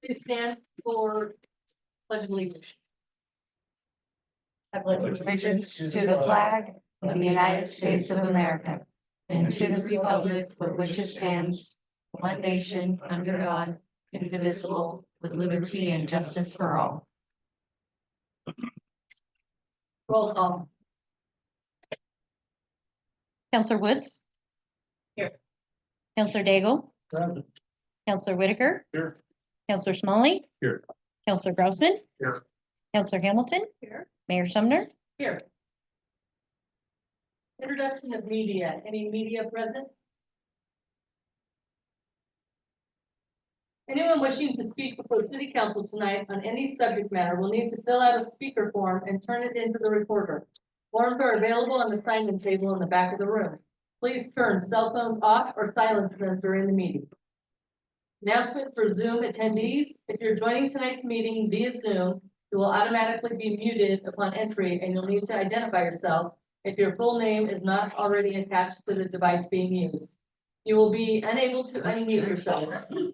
Please stand for pledge of allegiance. I pledge allegiance to the flag of the United States of America and to the republic for which it stands, one nation, under God, indivisible, with liberty and justice for all. Roll call. Counselor Woods. Here. Counselor Daigle. Counselor Whitaker. Here. Counselor Smalley. Here. Counselor Grossman. Here. Counselor Hamilton. Here. Mayor Sumner. Here. Introduction of media. Any media present? Anyone wishing to speak before City Council tonight on any subject matter will need to fill out a speaker form and turn it into the recorder. Forms are available on the sign-in table in the back of the room. Please turn cell phones off or silence them during the meeting. Announcement for Zoom attendees. If you're joining tonight's meeting via Zoom, you will automatically be muted upon entry and you'll need to identify yourself if your full name is not already attached to the device being used. You will be unable to unmute yourself.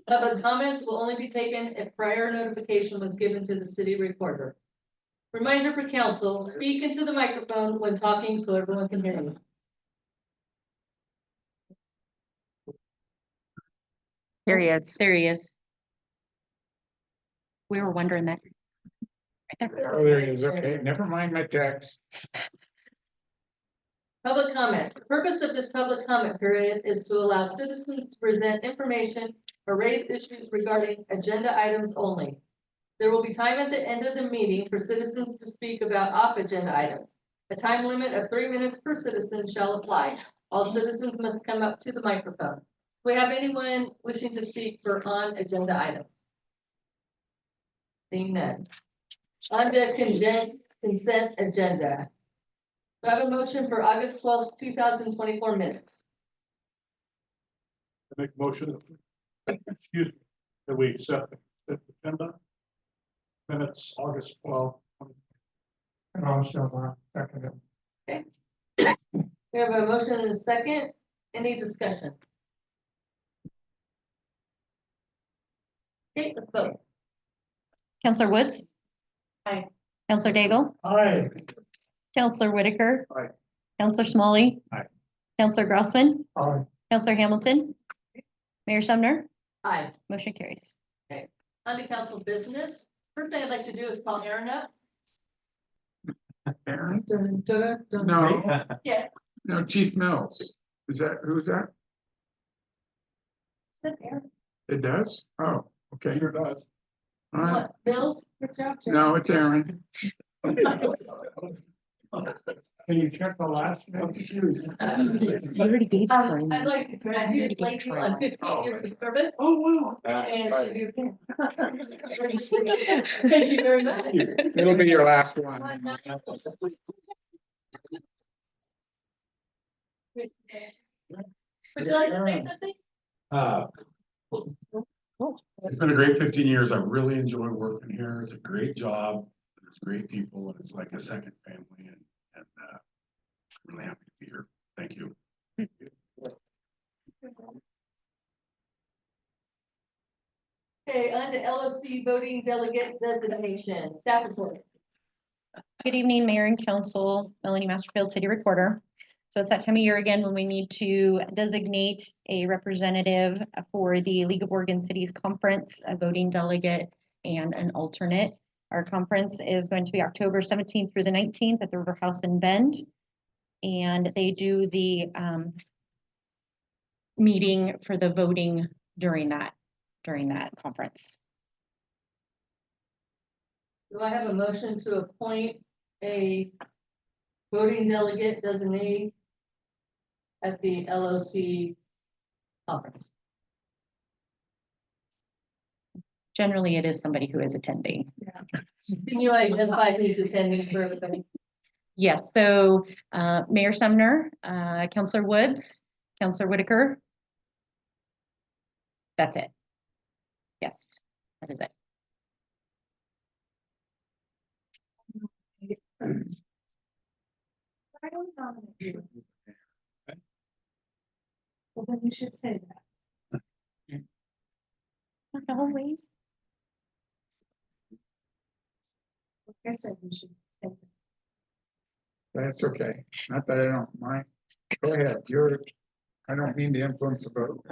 Public comments will only be taken if prior notification was given to the city recorder. Reminder for council, speak into the microphone when talking so everyone can hear you. There he is. There he is. We were wondering that. Right there. Oh, there he is. Okay, never mind my text. Public comment. The purpose of this public comment period is to allow citizens to present information or raise issues regarding agenda items only. There will be time at the end of the meeting for citizens to speak about off-agenda items. A time limit of 3 minutes per citizen shall apply. All citizens must come up to the microphone. Do we have anyone wishing to speak for on-agenda items? Seeing none. On to consent agenda. Do I have a motion for August 12th, 2024 minutes? I make a motion. Excuse me, that we accept the agenda. Minutes, August 12th. And also, second. We have a motion and a second. Any discussion? Okay, let's vote. Counselor Woods. Aye. Counselor Daigle. Aye. Counselor Whitaker. Aye. Counselor Smalley. Aye. Counselor Grossman. Aye. Counselor Hamilton. Mayor Sumner. Aye. Motion carries. On to council business. First thing I'd like to do is call Aaron up. Aaron? Dun, dun, dun. No, Yeah. no, Chief Mills. Is that, who's that? Is that Aaron? It does? Oh, okay. Sure does. All right. What, Bills? Good job, Jim. No, it's Aaron. Can you check the last name? You already gave I'd like to congratulate you on 15 years of service. Oh, wow. And you can. Thank you very much. It'll be your last one. Would you like to say something? It's been a great 15 years. I really enjoy working here. It's a great job. There's great people. And it's like a second family and really happy to be here. Thank you. Okay, on to LOC voting delegate designation, staff report. Good evening, Mayor and Council, Melanie Masterfield, City Recorder. So it's that time of year again when we need to designate a representative for the League of Oregon Cities Conference, a voting delegate and an alternate. Our conference is going to be October 17th through the 19th at the River House in Bend. And they do the meeting for the voting during that conference. Do I have a motion to appoint a voting delegate designee at the LOC conference? Generally, it is somebody who is attending. Can you identify who's attending for everybody? Yes, so Mayor Sumner, Counselor Woods, Counselor Whitaker. That's it. Yes, that is it. I don't nominate you. Well, then you should say that. Not always. I said we should. That's okay. Not that I don't mind. Go ahead. I don't mean to influence the vote.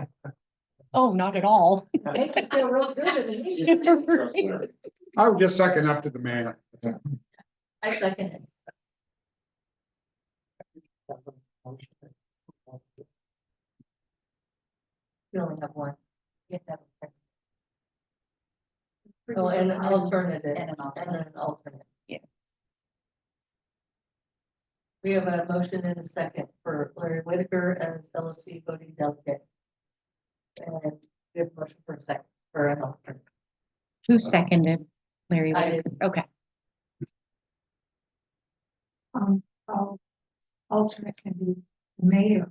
Oh, not at all. Make it feel real good. I was just sucking up to the man. I second it. You only have one. You have to have a Oh, and an alternative. And an alternate. an alternate. Yeah. We have a motion and a second for Larry Whitaker as LOC voting delegate. And we have a motion for a second, for an alternate. Who seconded Larry? I Whitaker? Okay, Alternate can be mayor.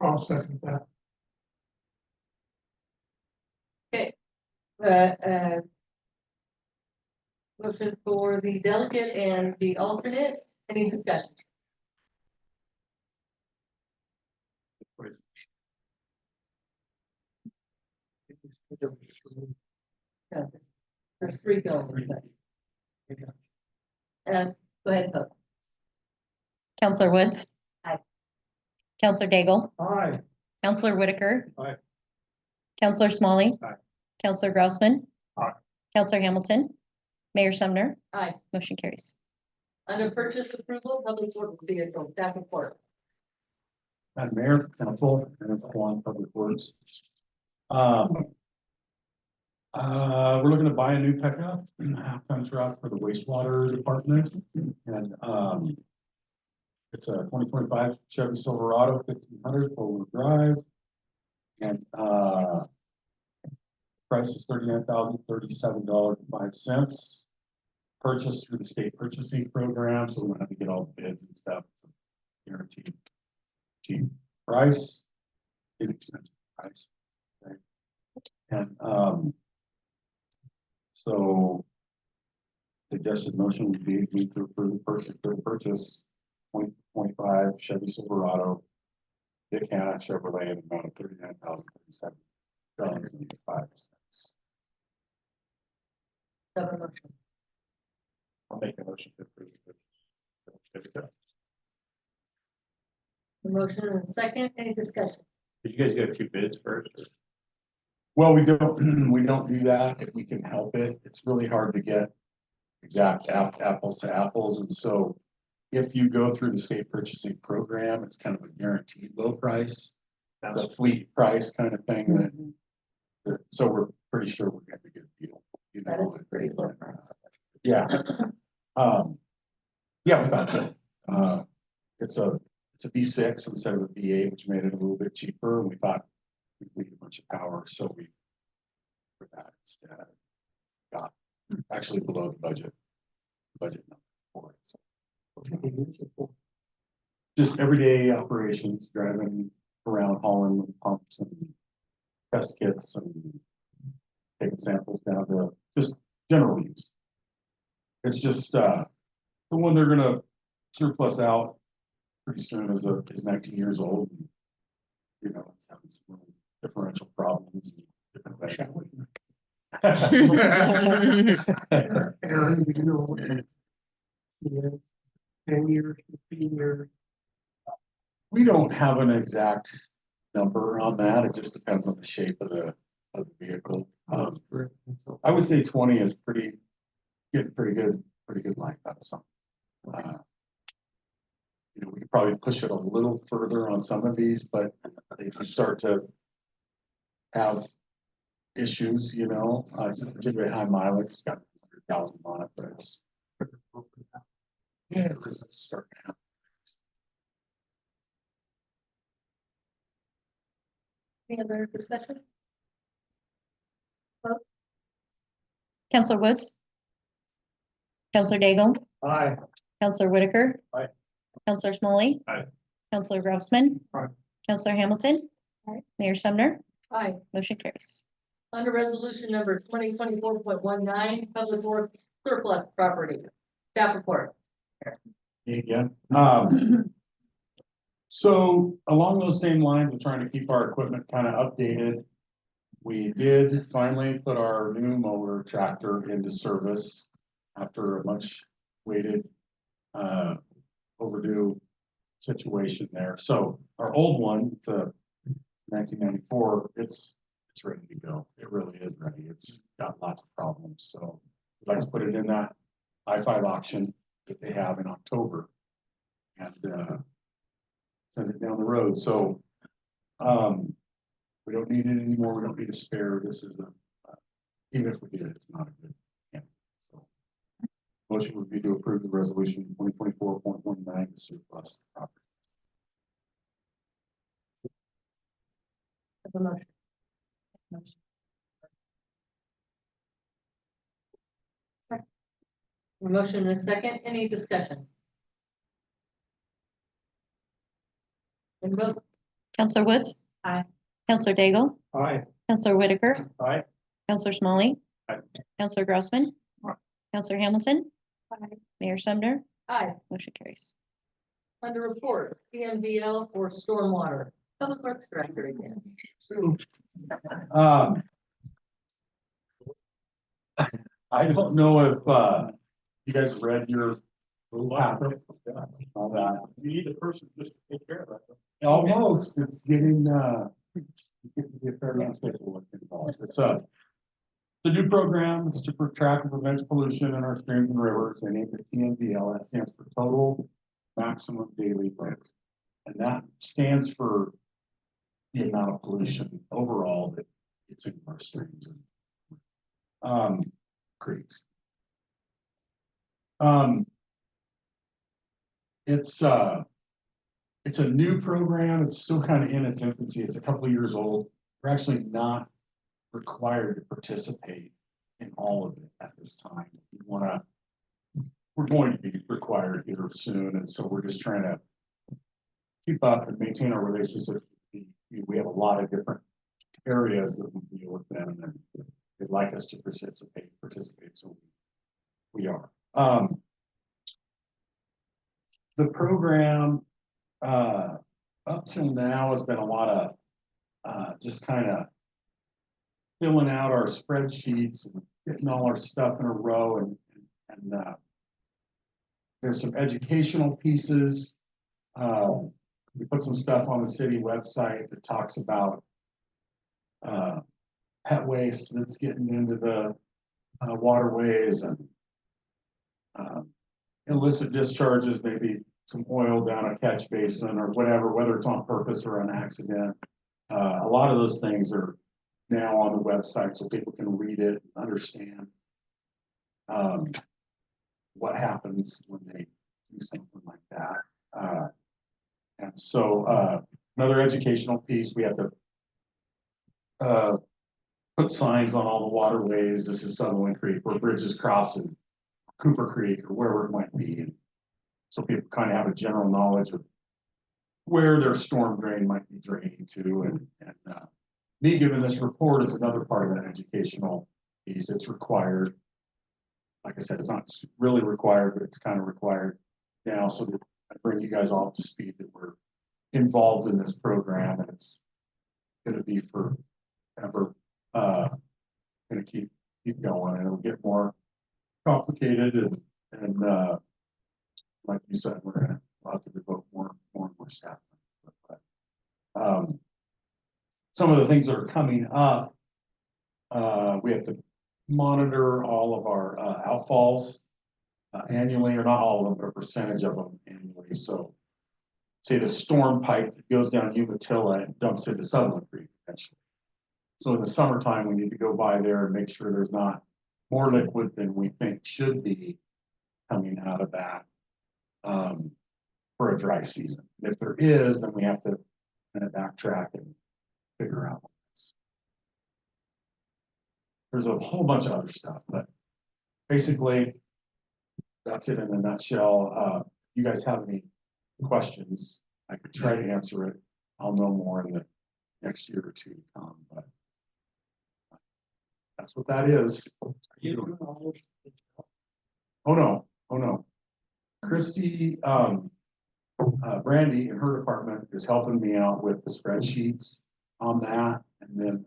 I'll second that. Motion for the delegate and the alternate, any discussion? No. There's three going. Go ahead, vote. Counselor Woods. Aye. Counselor Daigle, Aye. Counselor Whitaker. Aye. Counselor Smalley. Aye. Counselor Grossman. Aye. Counselor Hamilton. Mayor Sumner. Aye. Motion carries. Under purchase approval, public works vehicle, staff report. Madam Mayor, Council, and Quan Public Works. We're looking to buy a new pickup, half-ton truck for the wastewater department, and, it's a 2025 Chevy Silverado 1500 four-wheel drive. And, price is $39,037.05. Purchased through the state purchasing program, so we don't have to get all the bids and stuff. Guaranteed cheap price, inexpensive price. Okay. And, so suggested motion would be me to approve the purchase 2025 Chevy Silverado. Dick Hanna Chevrolet in the amount of $39,037.05. Have a motion. I'll make a motion to approve. The motion and a second, any discussion? Did you guys get two bids first? Well, we don't do that if we can help it. It's really hard to get exact apples to apples. And so if you go through the state purchasing program, it's kind of a guaranteed low price. That's a fleet price kind of thing so we're pretty sure we're getting a good deal. You That know, is a pretty low price. yeah. Yeah, we thought so. It's a V6 instead of a V8, which made it a little bit cheaper. And we thought we need a bunch of power, so we for that instead got actually below the budget number for it. So, just everyday operations, driving around hauling with pumps and test kits and taking samples down to just general use. It's just the one they're gonna surplus out pretty soon is 19 years old. And, you know, it's having some differential problems and different things. Aaron, do you know what? Yeah, 10 years, 15 years. We don't have an exact number on that. It just depends on the shape of the vehicle. I would say 20 is getting pretty good life out of something. You know, we could probably push it a little further on some of these, but they can start to have issues, you know, it's not particularly high mileage, it's got 100,000 on it, but it's just starting to happen. Any other discussion? Counselor Woods. Counselor Daigle. Aye. Counselor Whitaker. Aye. Counselor Smalley. Aye. Counselor Grossman. Aye. Counselor Hamilton. Mayor Sumner. Aye. Motion carries. Under resolution number 2024.19, public works surplus property, staff report. Again, so along those same lines, we're trying to keep our equipment kind of updated. We did finally put our new mower tractor into service after a much waited, overdue situation there. So our old one, the 1994, it's ready to go. It really is ready. It's got lots of problems. So we'd like to put it in that I-5 auction that they have in October and send it down the road. So we don't need it anymore. We don't need a spare. This is even if we did, it's not a good. So motion would be to approve the resolution 2024.19 to surplus the property. Have a motion. A motion and a second, any discussion? And vote. Counselor Woods? Aye. Counselor Daigle? Aye. Counselor Whitaker? Aye. Counselor Smalley? Aye. Counselor Grossman? Aye. Counselor Hamilton? Aye. Mayor Sumner? Aye. Motion carries. Under reports, PMDL for stormwater, Public Works Director again. I don't know if you guys read your packet on that. You need a person just to take care of that. Almost, it's getting a fair amount of paperwork involved. It's the new program is to track and prevent pollution in our streams and rivers. They named it TMDL. That stands for Total Maximum Daily Load. And that stands for the amount of pollution overall that it's in our streams and creeks. It's a new program. It's still kind of in its infancy. It's a couple of years old. We're actually not required to participate in all of it at this time. We're going to be required here soon, and so we're just trying to keep up and maintain our relationships. We have a lot of different areas that we deal with them, and they'd like us to participate, so we are. The program up till now has been a lot of just kind of filling out our spreadsheets and getting all our stuff in a row, and there's some educational pieces. We put some stuff on the city website that talks about pet waste that's getting into the waterways and illicit discharges, maybe some oil down a catch basin or whatever, whether it's on purpose or an accident. A lot of those things are now on the website so people can read it, understand what happens when they do something like that. And so another educational piece, we have to put signs on all the waterways. This is Sutherland Creek, where bridges cross in Cooper Creek or wherever it might be. And so people kind of have a general knowledge of where their storm drain might be draining to. And me giving this report is another part of that educational piece. It's required. Like I said, it's not really required, but it's kind of required now, so that I bring you guys all up to speed that we're involved in this program, and it's going to be forever. Going to keep going, and it'll get more complicated, and like you said, we're going to have to devote more and more staff. But some of the things that are coming up, we have to monitor all of our outfalls annually, or not all of them, but a percentage of them annually. So say the storm pipe that goes down Umatilla and dumps into Sutherland Creek eventually. So in the summertime, we need to go by there and make sure there's not more liquid than we think should be coming out of that for a dry season. If there is, then we have to kind of backtrack and figure out what it's. There's a whole bunch of other stuff, but basically that's it in a nutshell. You guys have any questions? I could try to answer it. I'll know more in the next year or two to come, but that's what that is. Oh no. Christy, Brandy in her department is helping me out with the spreadsheets on that. And then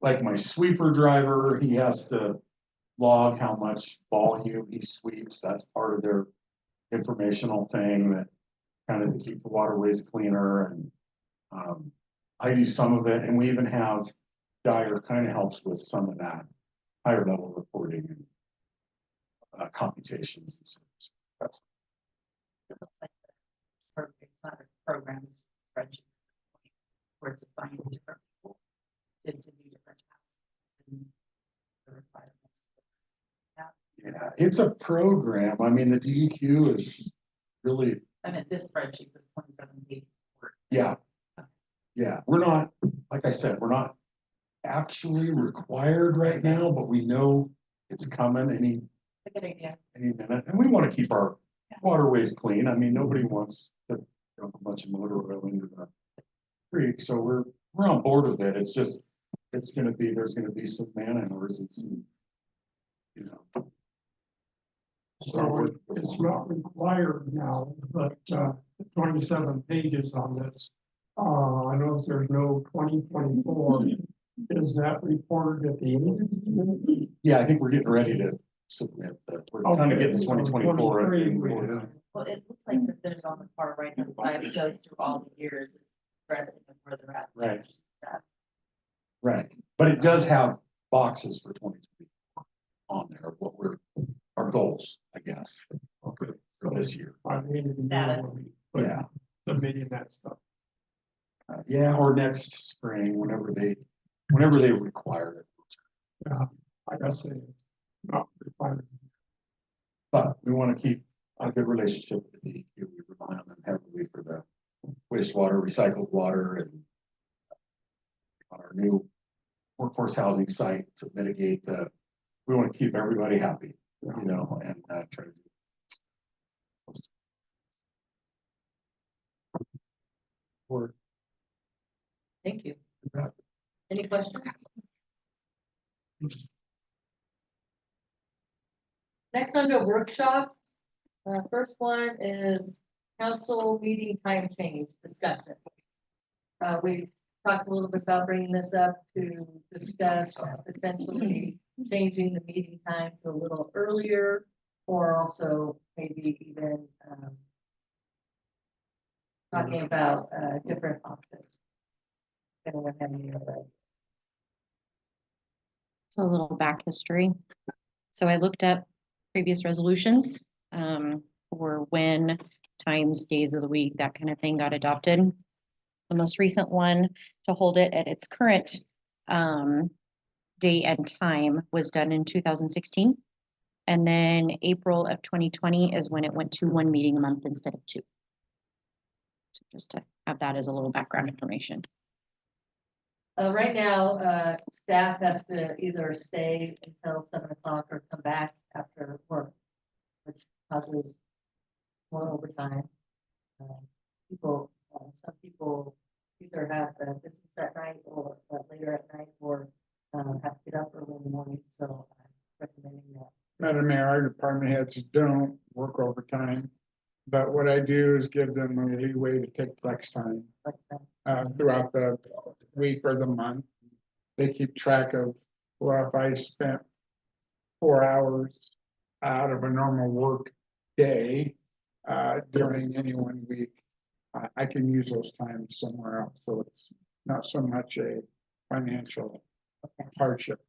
like my sweeper driver, he has to log how much volume he sweeps. That's part of their informational thing that kind of to keep the waterways cleaner and I do some of it, and we even have Dyer kind of helps with some of that higher level reporting and computations and so that's It looks like it's not a program, it's a spreadsheet. Where it's assigned to different people to do different tasks. And the requirements. yeah, it's a program. I mean, the DEQ is really, I mean, this spreadsheet was 27 pages. yeah. Yeah, we're not, like I said, we're not actually required right now, but we know it's coming It's a good idea. any minute, and we want to keep our waterways clean. I mean, nobody wants to dump a bunch of motor oil into the creek, so we're on board with it. It's just, there's gonna be some man hours and some, you know. So it's not required now, but 27 pages on this. I know there's no 2024. Is that reported at the end? Yeah, I think we're getting ready to submit that. We're kind of getting the 2024. 23 we have. Well, it looks like that there's on the far right hand side, it goes through all the years, expressing of where they're at. Right. Right, but it does have boxes for 2024 on there, what our goals, I guess, Okay. for this year. I mean, Status. Yeah. Submitting that stuff. Yeah, or next spring, whenever they require it. Yeah, like I say, not required. But we want to keep a good relationship with the DEQ. We rely on them heavily for the wastewater, recycled water, and on our new workforce housing site to mitigate we want to keep everybody happy, you know, and try to do. Or Thank you. Yeah. Any questions? Next under workshop, first one is council meeting time change discussion. We talked a little bit about bringing this up to discuss potentially changing the meeting time to a little earlier, or also maybe even talking about different options. Anyone have any other? So a little back history. So I looked up previous resolutions for when times, days of the week, that kind of thing got adopted. The most recent one to hold it at its current date and time was done in 2016. And then April of 2020 is when it went to one meeting a month instead of two. So just to have that as a little background information. Right now, staff has to either stay until 7 o'clock or come back after work, which causes more overtime. Some people either have business at night or later at night, or have to get up early in the morning, so I'm recommending that. Madam Mayor, our department heads don't work overtime. But what I do is give them a leeway to take flex time Like, throughout the week or the month. They keep track of, well, if I spent 4 hours out of a normal work day during any one week, I can use those times somewhere else. So it's not so much a financial hardship.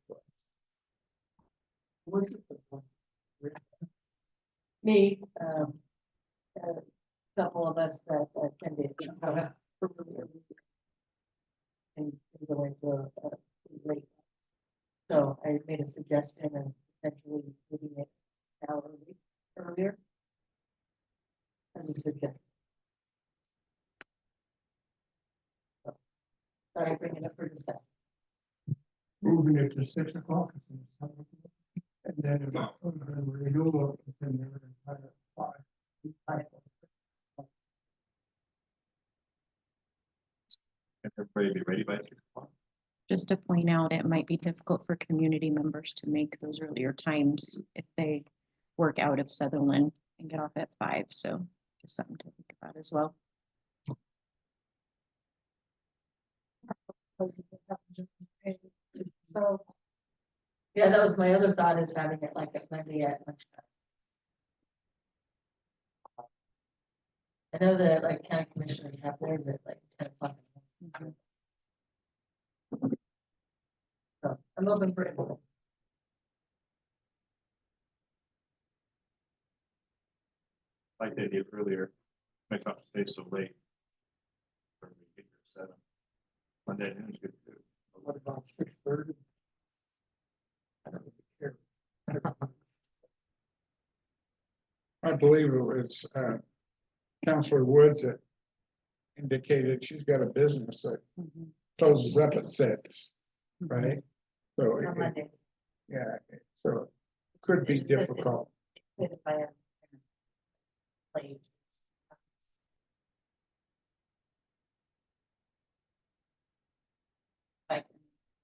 what's it for? Me, a couple of us that attended. And going to late. So I made a suggestion and potentially moving it an hour a week earlier. As a suggestion. Sorry, bring it up for discussion. Moving it to 6 o'clock. And then renewal is in there at 5. Everybody be ready by 6 o'clock. Just to point out, it might be difficult for community members to make those earlier times if they work out of Sutherland and get off at 5. So just something to think about as well. So. Yeah, that was my other thought, is having it like at Monday at lunchtime. I know that like county commissioners have theirs at like 10 o'clock. So I'm open for it. Like they did earlier, make up stay so late. Or we get here at 7. Monday noon is good too. What about 6:30? I don't really care. I believe it was, Counselor Woods that indicated she's got a business that closes up at 6, right? So, On Monday. yeah, so it could be difficult. If I have played. I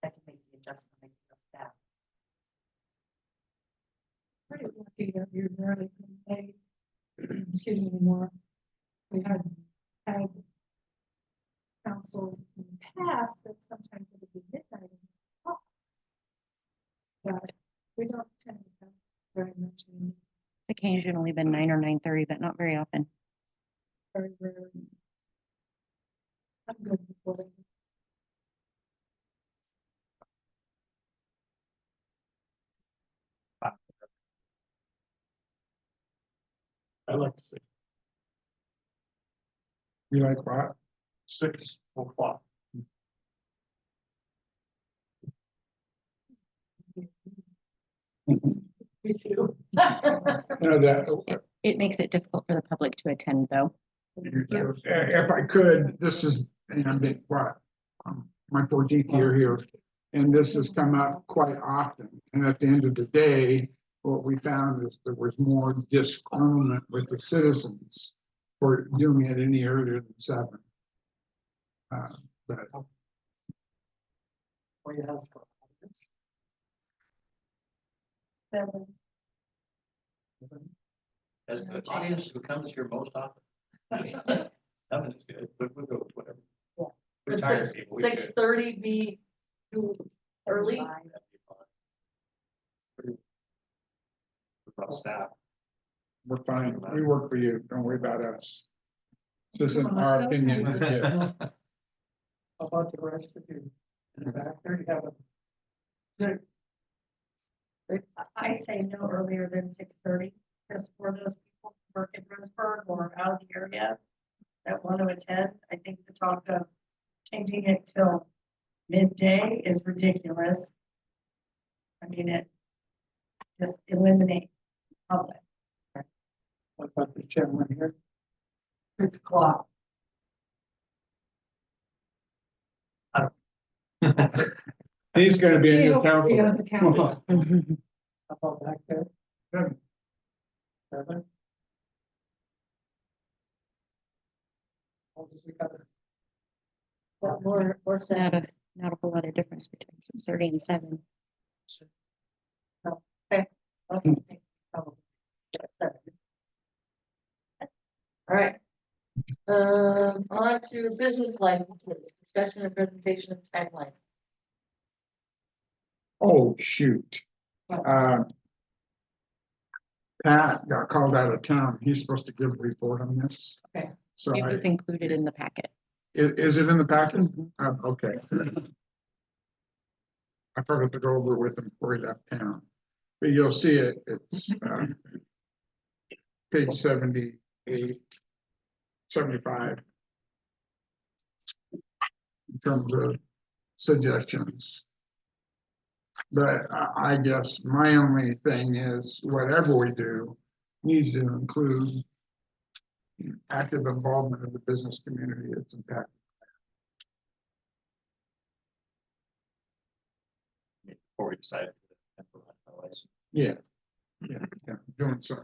can make the adjustment. Make it staff. Pretty lucky that you're rarely paid. Excuse me, anymore. We had councils in the past that sometimes it would be midnight. But we don't tend to have very much, It's occasionally been 9 or 9:30, but not very often. very rare. I'm good with it. I like 6. You like what? 6 o'clock. Me too. You know, that, It makes it difficult for the public to attend, though. if I could, this is, and I've been, what, my 14th year here. And this has come up quite often. And at the end of the day, what we found is there was more disagreement with the citizens for doing it any earlier than 7. But As the audience who comes here most often. Seven is good, but we'll go with whatever. Yeah. Retired Would people, we could. 6:30 be too early? That'd be fine. About staff. we're fine. We work for you. Don't worry about us. This isn't our opinion. How about the rest of you? In the back there, you have a. I say no earlier than 6:30, because for those people who work in Rosberg or out of the area that want to attend, I think the talk of changing it till midday is ridiculous. I mean, it just eliminate public. What about the gentleman here? 6 o'clock. He's gonna be in your Be council. on the council. How about back there? 7? But more Not sad. not a whole lot of difference between 6:30 and 7. All right. On to business licenses, discussion and presentation of tagline. Oh, shoot. Pat got called out of town. He's supposed to give a report on this. Okay. So It was included in the packet. is it in the packet? Okay. I forgot to go over it with him before he left town. But you'll see it, it's, page 78, 75. In terms of suggestions. But I guess my only thing is, whatever we do, needs to include active involvement of the business community that's impacted. Before we decide. Yeah, doing so.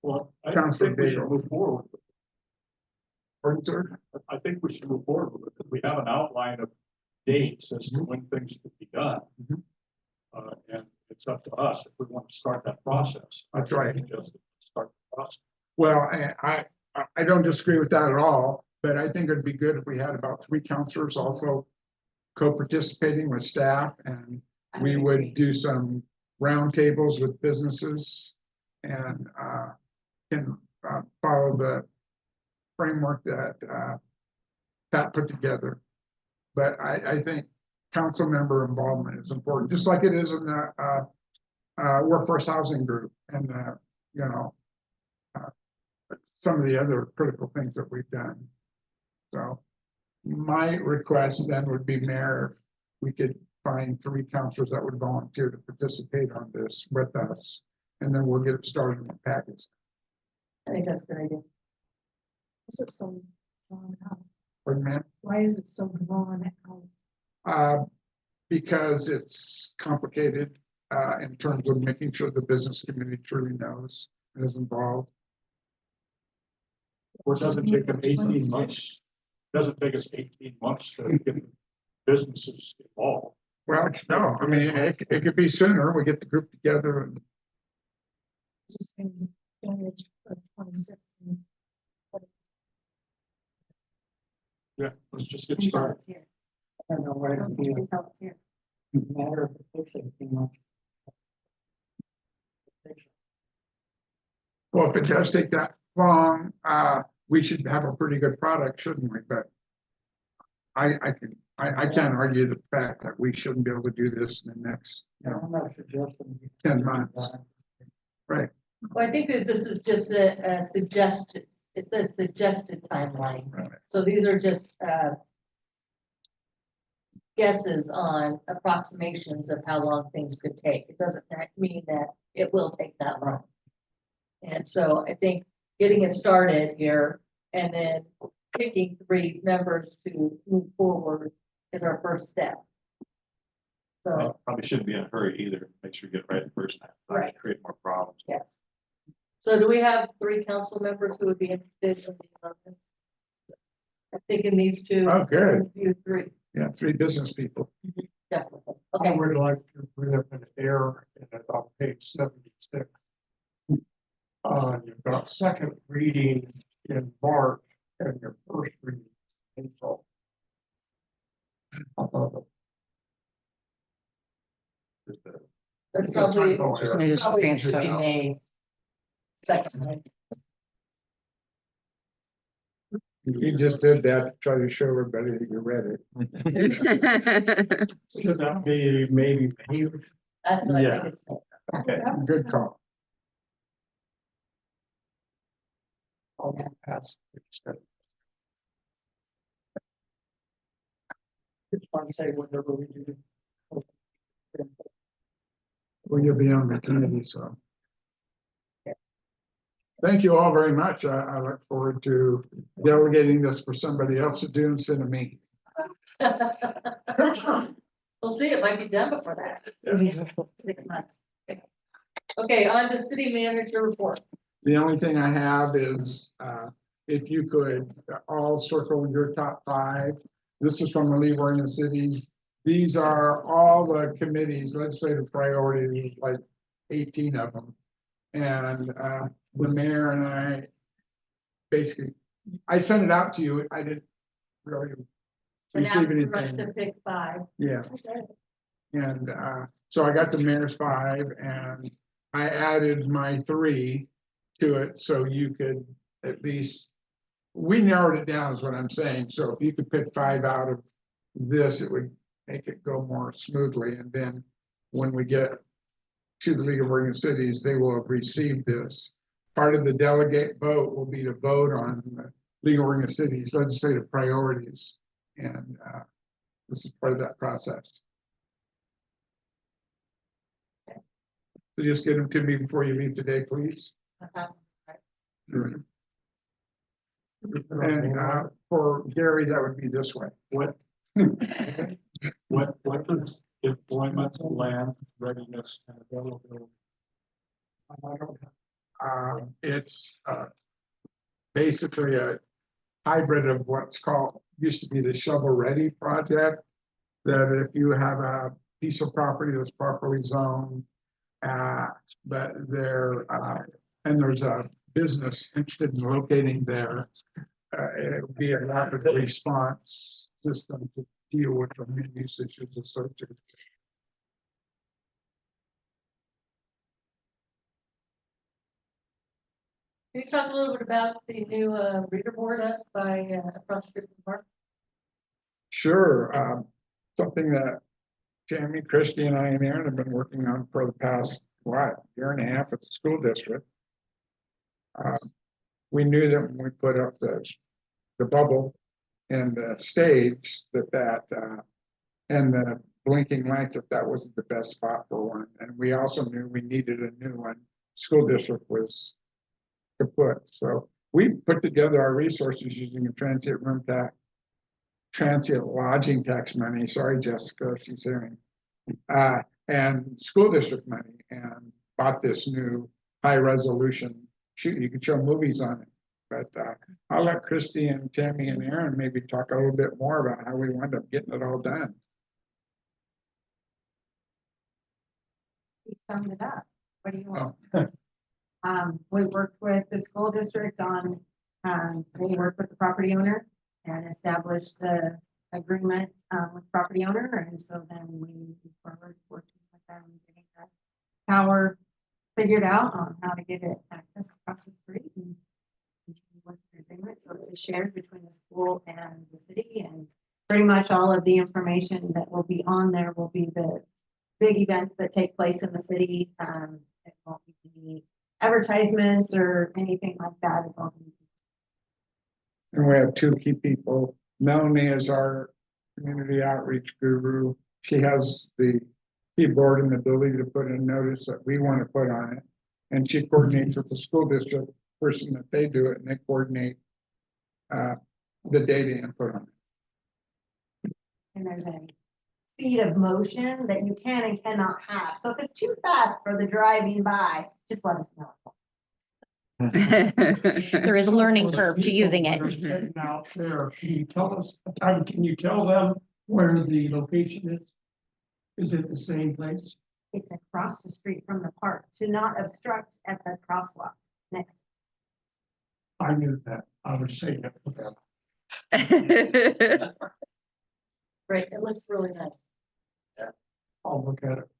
Well, I Councilor think we should Daigle. move forward. Pardon, sir? I think we should move forward with it. We have an outline of dates as to when things could be done. Mhm. And it's up to us if we want to start that process. That's right. Just start the process. Well, I don't disagree with that at all, but I think it'd be good if we had about 3 counselors also co-participating with staff and we would do some roundtables with businesses and can follow the framework that Pat put together. But I think council member involvement is important, just like it is in the workforce housing group and you know, some of the other critical things that we've done. So my request then would be, Mayor, if we could find 3 counselors that would volunteer to participate on this with us, and then we'll get it started in the packets. I think that's a good idea. Is it so drawn out? Pardon me? Why is it so drawn out? Because it's complicated, in terms of making sure the business community truly knows and is involved. Or does it take them 18 months? Doesn't take us 18 months to get businesses involved. Well, no, I mean, it could be sooner. We get the group together and Just seems January 26th. Yeah, let's just get started. I don't know where to be. Matter of fixing, you know. well, if it does take that long, we should have a pretty good product, shouldn't we? But I can't argue the fact that we shouldn't be able to do this in the next, you know, I'm not suggesting. 10 months. Right. Well, I think that this is just a suggested, it's a suggested timeline. Right. So these are just, guesses on approximations of how long things could take. It doesn't mean that it will take that long. And so I think getting it started here and then picking 3 members to move forward is our first step. So, Probably shouldn't be in a hurry either. Make sure you get it right the first time. not Right. Create more problems. yes. So do we have 3 council members who would be interested in being on this? I think it needs to. Oh, good. interview 3, Yeah, 3 business people. definitely. I Okay, would like to bring up an error in it on page 76. You've got second reading in March and your first reading in April. Just, that's It's a probably. typo error. Maybe just probably transfer should be those. May second. You just did that to try to show everybody that you read it. Should that be maybe May? That's what I Yeah. think it's. Okay. Good call. I'll pass. Just want to say whatever we do. Well, you'll be on the committee, so. Thank you all very much. I look forward to delegating this for somebody else to do instead of me. We'll see, it might be done before that. 6 months. Okay, on to city manager report. The only thing I have is, if you could all circle your top 5. This is from the League of Oregon Cities. These are all the committees, legislative priorities, like 18 of them. And the mayor and I basically, I sent it out to you. I didn't really And receive ask for us anything. to pick 5. Yeah. And so I got the mayor's 5 and I added my 3 to it, so you could at least, we narrowed it down is what I'm saying. So if you could pick 5 out of this, it would make it go more smoothly. And then when we get to the League of Oregon Cities, they will have received this. Part of the delegate vote will be to vote on the League of Oregon Cities legislative priorities. And this is part of that process. So just get them to me before you leave today, please. And for Gary, that would be this way. What is employment, land, readiness, and availability? I don't have. It's basically a hybrid of what's called, used to be the shovel ready project. That if you have a piece of property that's properly zoned, but there, and there's a business interested in locating there, it would be a rapid response system to deal with the many usages associated. Can you talk a little bit about the new reader board up by across the street from the park? Sure, something that Tammy, Christie, and I and Aaron have been working on for the past, year and a half at the school district. We knew that when we put up the bubble and the stage and the blinking lights, that wasn't the best spot for one. And we also knew we needed a new one. School district was kaput. So we put together our resources using a transient lodging tax money. Sorry, Jessica, she's hearing. And school district money, and bought this new high resolution. Shoot, you could show movies on it. But I'll let Christy and Tammy and Aaron maybe talk a little bit more about how we wound up getting it all done. He summed it up. What do you want? Oh. We worked with the school district on, they worked with the property owner and established the agreement, with property owner. And so then we moved forward working with them, getting that tower figured out on how to get it access across the street and continue with the agreement. So it's a shared between the school and the city, and pretty much all of the information that will be on there will be the big events that take place in the city. It won't be advertisements or anything like that. It's all. And we have two key people. Melanie is our community outreach guru. She has the keyboard and the ability to put a notice that we want to put on it. And she coordinates with the school district person that they do it, and they coordinate the data input on it. And there's a speed of motion that you can and cannot have. So if it's too fast for the driving by, just let us know. There is a learning curve to using it. Now, there, can you tell us, can you tell them where the location is? Is it the same place? It's across the street from the park, to not obstruct at the crosswalk next. I knew that. I was saying it for them. Great, it looks really nice. I'll look at it.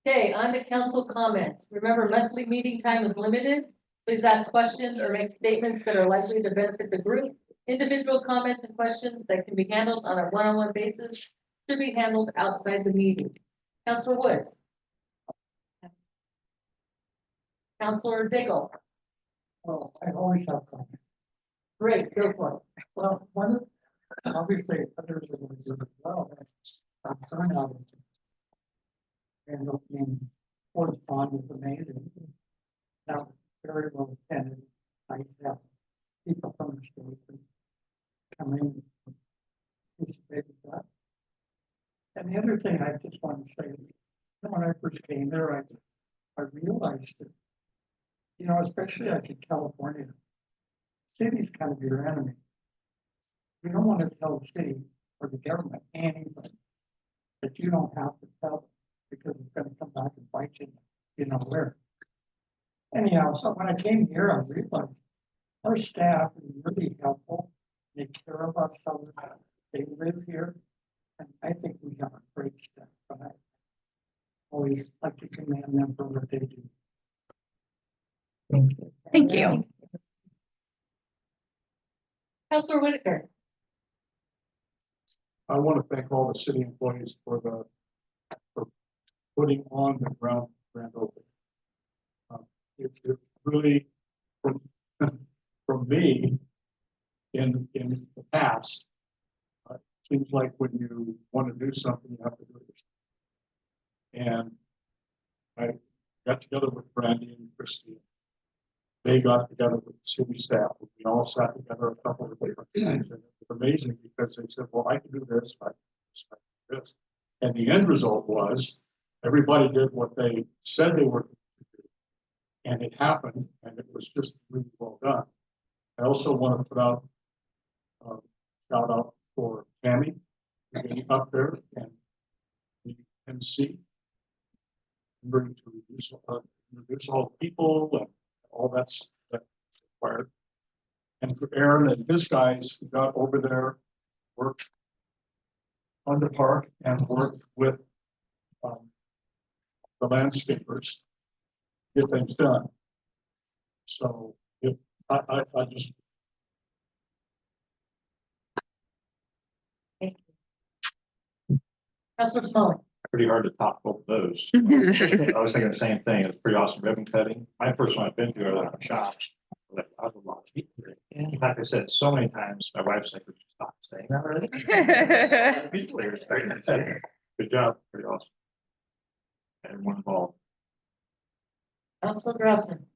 Okay, on to council comments. Remember, monthly meeting time is limited. Please ask questions or make statements that are likely to benefit the group. Individual comments and questions that can be handled on a one-on-one basis should be handled outside the meeting. Councilor Woods. Councilor Diggle. Well, I always have comments. Great, go for it. Well, one of, obviously, others are going to do it well. I'm trying out. And looking for the pond is amazing. That was very well attended. I have people from the state who come in and participate with that. And the other thing I just want to say, when I first came there, I realized that, you know, especially like in California, city's kind of your enemy. You don't want to tell the city or the government anything that you don't have to tell them, because it's going to come back and bite you, you know where. Anyhow, so when I came here, I realized our staff is really helpful. They care about someone. They live here. And I think we have a great staff, but I always like to commend them for what they do. Thank you. Councilor Whitaker. I want to thank all the city employees for putting on the grand opening. It really, from me, in the past, seems like when you want to do something, you have to do it. And I got together with Brandy and Christie. They got together with the city staff. We all sat together a couple of different times, and it was amazing because they said, well, I can do this, I can do this. And the end result was everybody did what they said they were going to do. And it happened, and it was just really well done. I also want to put out a shout out for Tammy being up there and the MC. Remembering to introduce all the people and all that's required. And for Aaron and his guys who got over there, worked on the park and worked with the landscapers, get things done. So, I just, Counselor Smalley. Pretty hard to top both those. I was thinking the same thing. It's pretty awesome ribbon cutting. My first one I've been to, I was shocked. Like, I was a lot of people there. Like I said so many times, my wife's like, "Would you stop saying that already?" People there. Good job, pretty awesome. Everyone involved. Counselor Grossman.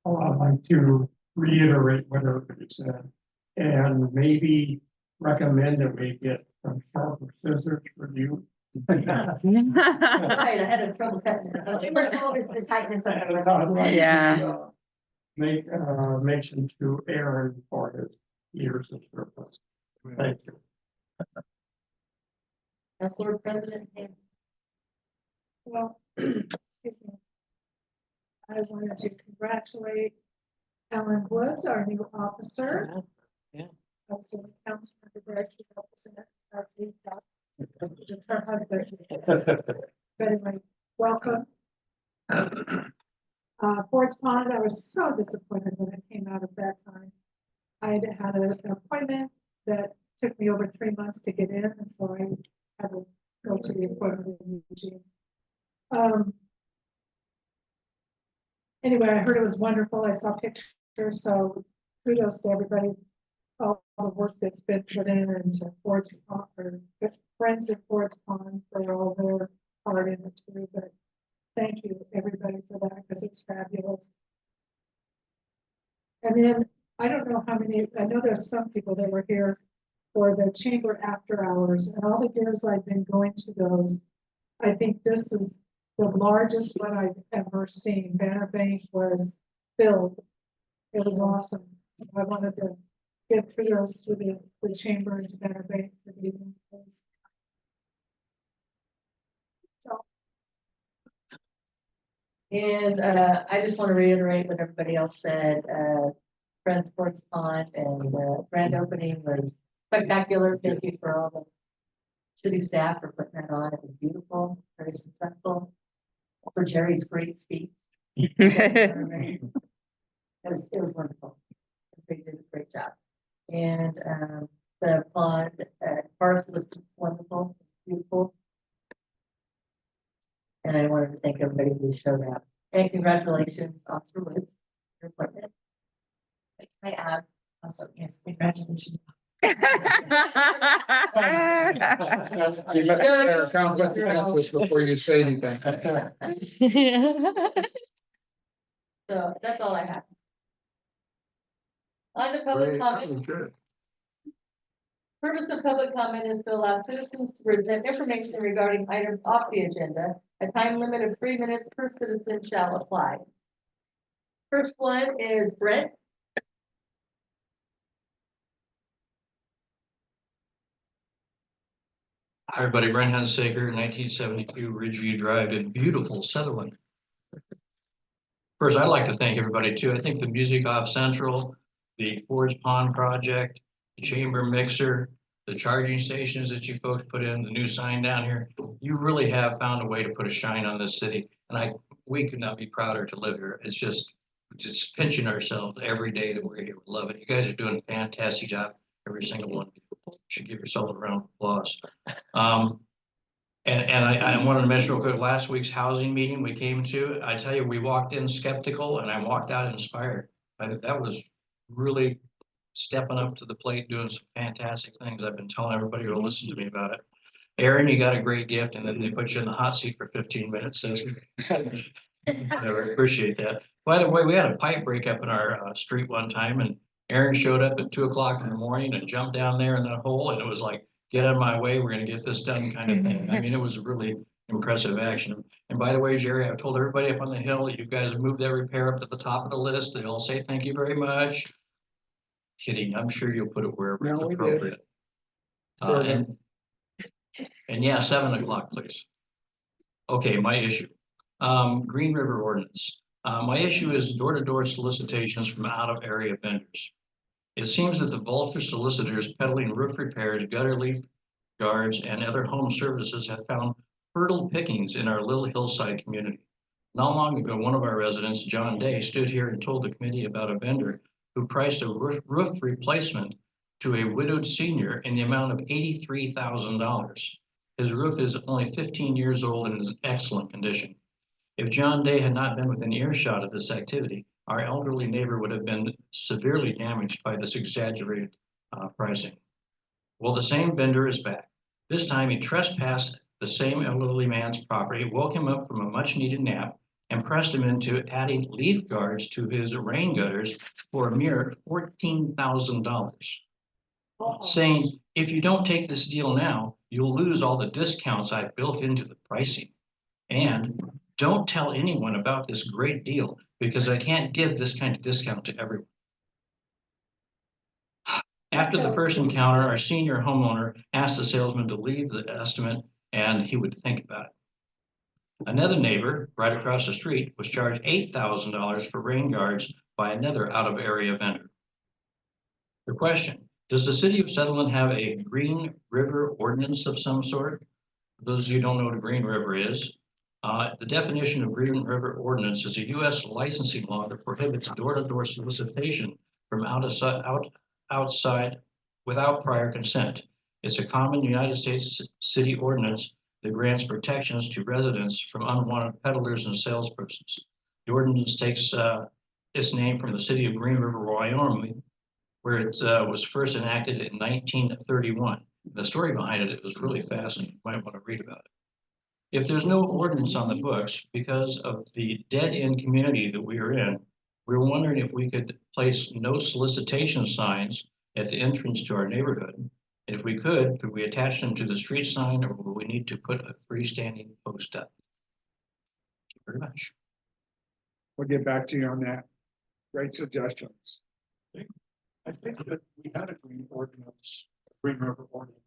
I'd like to reiterate what everybody said, and maybe recommend that we get some sharper scissors for you. Right, I had trouble cutting It's it. the tightness of And the. I'd like to, Yeah. Make, mention to Aaron for his years of service. Thank you. Counselor President Ham. Well, excuse me. I wanted to congratulate Alan Woods, our new officer. Yeah. Also, Councilmember Brad, she represents our lead dog, which is her husband. But anyway, welcome. Ford's Pond, I was so disappointed when it came out at that time. I had an appointment that took me over 3 months to get in, and so I had to go to the appointment in Eugene. Anyway, I heard it was wonderful. I saw pictures, so kudos to everybody. All the work that's been put in and to Ford's Pond, or friends at Ford's Pond for all their part in it too, but thank you, everybody, for that, because it's fabulous. And then, I don't know how many, I know there's some people that were here for the chamber after hours, and all the years I've been going to those, I think this is the largest one I've ever seen. Banner Bank was filled. It was awesome. So I wanted to give kudos to the chamber and to Banner Bank for being those. So, And I just want to reiterate what everybody else said. Friends Sports Pond and grand opening was spectacular. Thank you for all the city staff for putting that on. It was beautiful, very successful. For Jerry's great speech. It was wonderful. They did a great job. And the pond park was wonderful, beautiful. And I wanted to thank everybody who showed up. And congratulations, Officer Woods, your appointment. I add also, yes, congratulations. You let the conflict of interest before you say anything. So that's all I have. On the public comment. Good. Purpose of public comment is to allow citizens to present information regarding items off the agenda. A time limit of 3 minutes per citizen shall apply. First one is Brent. Hi, everybody, Brent Hunsaker, 1972 Ridgeview Drive in beautiful Sutherland. First, I'd like to thank everybody too. I think the Music Off Central, the Ford's Pond Project, the Chamber Mixer, the charging stations that you folks put in, the new sign down here, you really have found a way to put a shine on this city. And we could not be prouder to live here. It's just pinching ourselves every day that we're here. We love it. You guys are doing a fantastic job, every single one. You should give yourself a round of applause. And I wanted to mention real quick, last week's housing meeting we came to, I tell you, we walked in skeptical and I walked out inspired. I think that was really stepping up to the plate, doing some fantastic things. I've been telling everybody who'll listen to me about it. Aaron, you got a great gift, and then they put you in the hot seat for 15 minutes. So I appreciate that. By the way, we had a pipe break up in our street one time, and Aaron showed up at 2 o'clock in the morning and jumped down there in that hole, and it was like, get out of my way, we're gonna get this done kind of thing. I mean, it was a really impressive action. And by the way, Jerry, I've told everybody up on the hill that you guys have moved that repair up to the top of the list. They all say thank you very much. Kidding, I'm sure you'll put it wherever it's No, we did. appropriate. And yeah, 7 o'clock, please. Okay, my issue. Green River ordinance. My issue is door-to-door solicitations from out-of-area vendors. It seems that the vulture solicitors peddling roof repairs, gutter leak guards, and other home services have found fertile pickings in our little hillside community. Not long ago, one of our residents, John Day, stood here and told the committee about a vendor who priced a roof replacement to a widowed senior in the amount of $83,000. His roof is only 15 years old and is in excellent condition. If John Day had not been within earshot of this activity, our elderly neighbor would have been severely damaged by this exaggerated pricing. Well, the same vendor is back. This time he trespassed the same elderly man's property, woke him up from a much-needed nap, and pressed him into adding leaf guards to his rain gutters for a mere $14,000. Saying, if you don't take this deal now, you'll lose all the discounts I've built into the pricing. And don't tell anyone about this great deal because I can't give this kind of discount to everyone. After the first encounter, our senior homeowner asked the salesman to leave the estimate and he would think about it. Another neighbor right across the street was charged $8,000 for rain guards by another out-of-area vendor. The question, does the city of Sutherland have a Green River ordinance of some sort? For those of you who don't know what a Green River is, the definition of Green River ordinance is a U.S. licensing law that prohibits door-to-door solicitation from outside without prior consent. It's a common United States city ordinance that grants protections to residents from unwanted peddlers and salespersons. The ordinance takes its name from the city of Green River, Wyoming, where it was first enacted in 1931. The story behind it was really fascinating. You might want to read about it. If there's no ordinance on the books because of the dead-end community that we are in, we're wondering if we could place no solicitation signs at the entrance to our neighborhood. And if we could we attach them to the street sign or would we need to put a freestanding post up? Thank you very much. We'll get back to you on that. Great suggestions. I think that we had a green ordinance, Green River ordinance.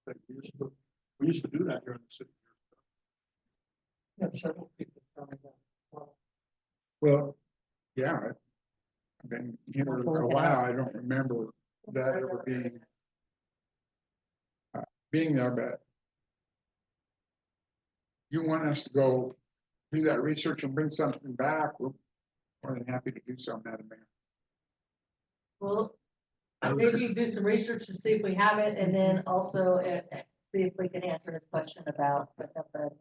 That we used to do that here in the city. Yeah, several people coming down. Well, yeah. I've been here for a while. I don't remember that ever being there, but you want us to go do that research and bring something back, we're more than happy to do so, Madam Mayor. Well, maybe do some research to see if we have it, and then also see if we can answer his question about the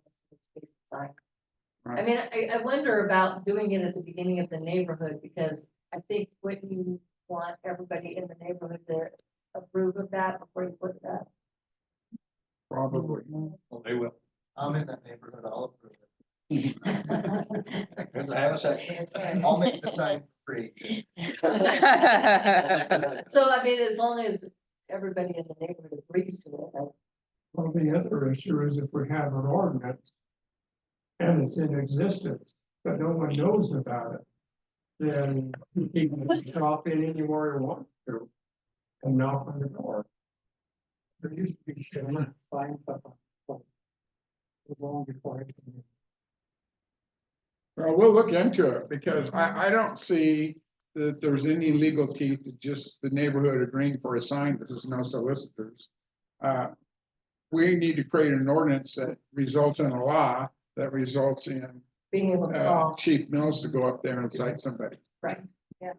sign. I mean, I wonder about doing it at the beginning of the neighborhood, because I think what you want everybody in the neighborhood to approve of that before you put that. Probably. Well, they will. I'm in that neighborhood, I'll approve it. I have a second. I'll make the sign free. So, I mean, as long as everybody in the neighborhood agrees to it. Well, the other issue is if we have an ordinance and it's in existence, but no one knows about it, then you can shop in anywhere you want to and knock on the door. There used to be some fine stuff. Long before I came. Well, we'll look into it because I don't see that there's any legal teeth to just the neighborhood agreeing for a sign. This is no solicitors. We need to create an ordinance that results in a law that results in Being able to call, Chief Mills to go up there and cite somebody. right, yeah.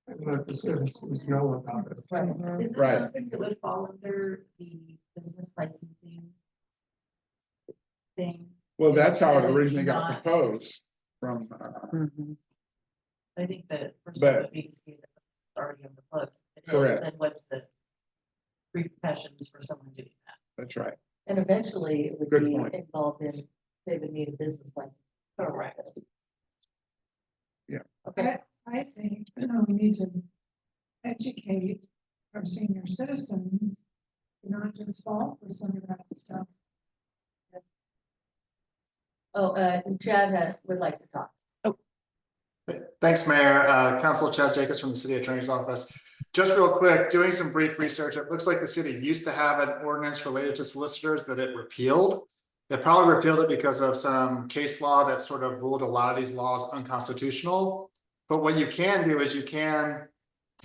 And let the citizens know about it. Right. Is this Right. something that would fall under the business licensing thing? Well, that's how it That it's originally got not- proposed from, I think that first But- would be to see that it's already on the books. If it is, Correct. Then what's the repercussions for someone doing that? that's right. And eventually it would Good be point. involved in, they would need a business license. Correct. Okay, I think, we need to educate our senior citizens, to not just fall for some of that stuff. Chad would like to talk. Thanks, Mayor. Council Chad Jacobs from the City Attorney's Office. Just real quick, doing some brief research, it looks like the city used to have an ordinance related to solicitors that it repealed. They probably repealed it because of some case law that sort of ruled a lot of these laws unconstitutional. But what you can do is you can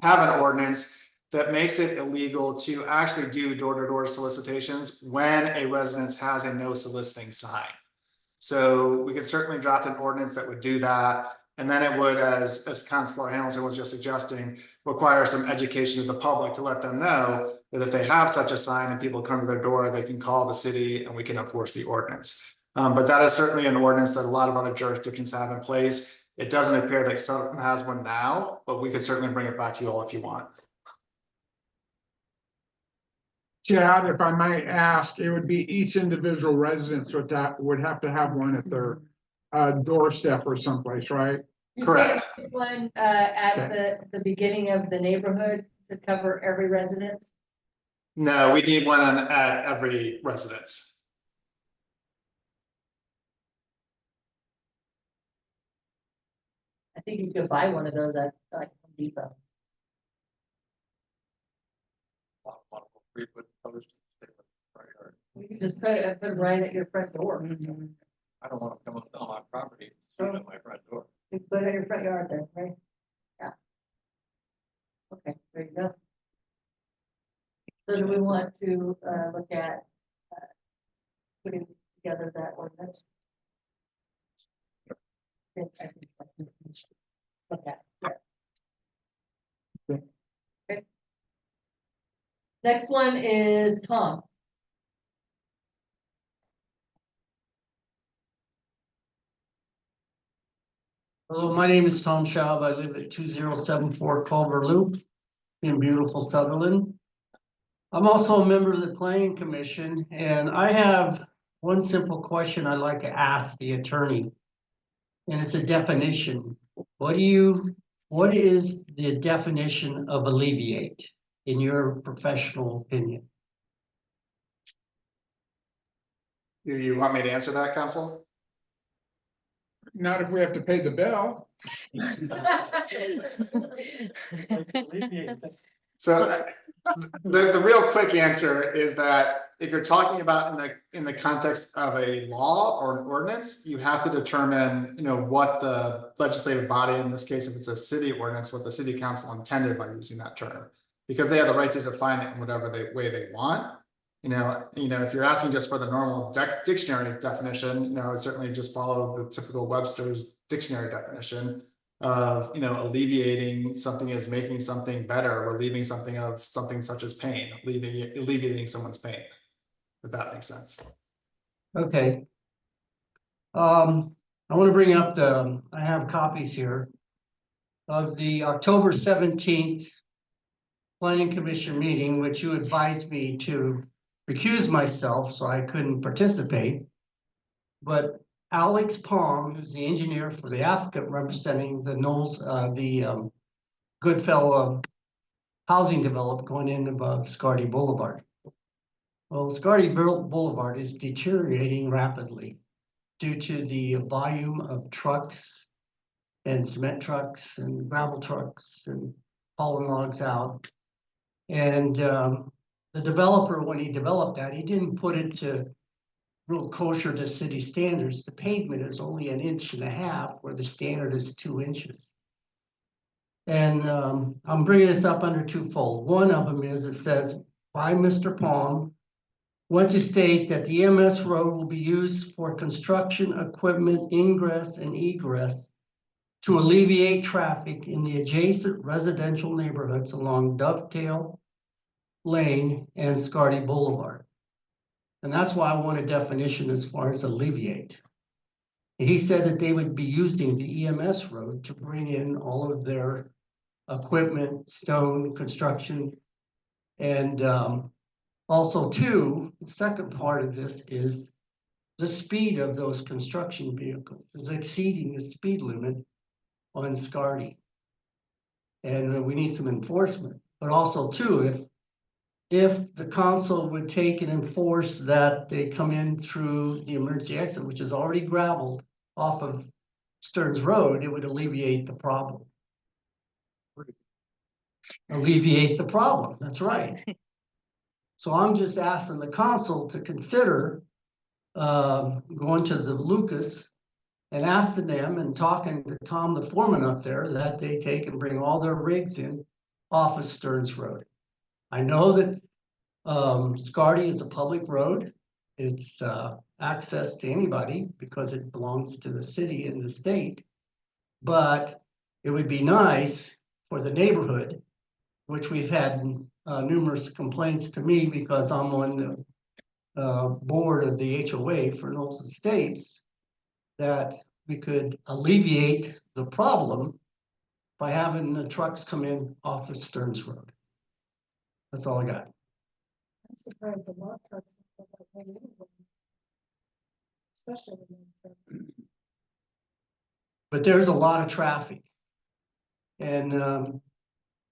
have an ordinance that makes it illegal to actually do door-to-door solicitations when a residence has a no soliciting sign. So we could certainly draft an ordinance that would do that. And then it would, as Councilor Hamilton was just suggesting, require some education of the public to let them know that if they have such a sign and people come to their door, they can call the city and we can enforce the ordinance. But that is certainly an ordinance that a lot of other jurisdictions have in place. It doesn't appear that Sutherland has one now, but we could certainly bring it back to you all if you want. Chad, if I might ask, it would be each individual residence would have to have one at their doorstep or someplace, right? You Correct. can't put one, at the beginning of the neighborhood to cover every residence. No, we need one at every residence. I think you could buy one of those at like Home Depot. You could just put it right at your front door. I don't want to come up on my property, shoot at my front door. You put it in your front yard there, right? Yeah. Okay, there you go. So do we want to, look at, putting together that ordinance? Okay. Okay. Next one is Tom. Hello, my name is Tom Schaub. I live at 2074 Culver Loop in beautiful Sutherland. I'm also a member of the Planning Commission, and I have one simple question I'd like to ask the attorney. And it's a definition. What is the definition of alleviate in your professional opinion? Do you want me to answer that, Council? Not if we have to pay the bill. So the real quick answer is that if you're talking about in the context of a law or an ordinance, you have to determine, what the legislative body, in this case, if it's a city ordinance, what the city council intended by using that term, because they have the right to define it in whatever way they want. If you're asking just for the normal dictionary definition, I would certainly just follow the typical Webster's dictionary definition of, alleviating something is making something better, relieving something of something such as pain, alleviating someone's pain, if that makes sense. Okay. I want to bring up I have copies here of the October 17th Planning Commission meeting, which you advised me to recuse myself, so I couldn't participate. But Alex Palm, who's the engineer for the applicant representing the Knowles, Goodfellow housing development going in above Scarty Boulevard. Well, Scarty Boulevard is deteriorating rapidly due to the volume of trucks and cement trucks and gravel trucks and hauling logs out. And the developer, when he developed that, he didn't put it to real kosher to city standards. The pavement is only 1.5 inches, where the standard is 2 inches. And I'm bringing this up under twofold. One of them is, it says, by Mr. Palm, want to state that the EMS road will be used for construction equipment ingress and egress to alleviate traffic in the adjacent residential neighborhoods along Dovetail Lane and Scarty Boulevard. And that's why I want a definition as far as alleviate. He said that they would be using the EMS road to bring in all of their equipment, stone, construction. And also too, the second part of this is the speed of those construction vehicles is exceeding the speed limit on Scarty. And we need some enforcement, but also too, if the council would take and enforce that they come in through the emergency exit, which is already gravelled off of Stearns Road, it would alleviate the problem. Alleviate the problem, that's right. So I'm just asking the council to consider going to the Lucas and asking them and talking to Tom, the foreman up there, that they take and bring all their rigs in off of Stearns Road. I know that Scarty is a public road, it's access to anybody because it belongs to the city and the state. But it would be nice for the neighborhood, which we've had numerous complaints to me because I'm on the board of the HOA for Knowles Estates, that we could alleviate the problem by having the trucks come in off of Stearns Road. That's all I got. I'm surprised the log trucks. don't go that way anyway. Especially when But there's a lot of traffic. And a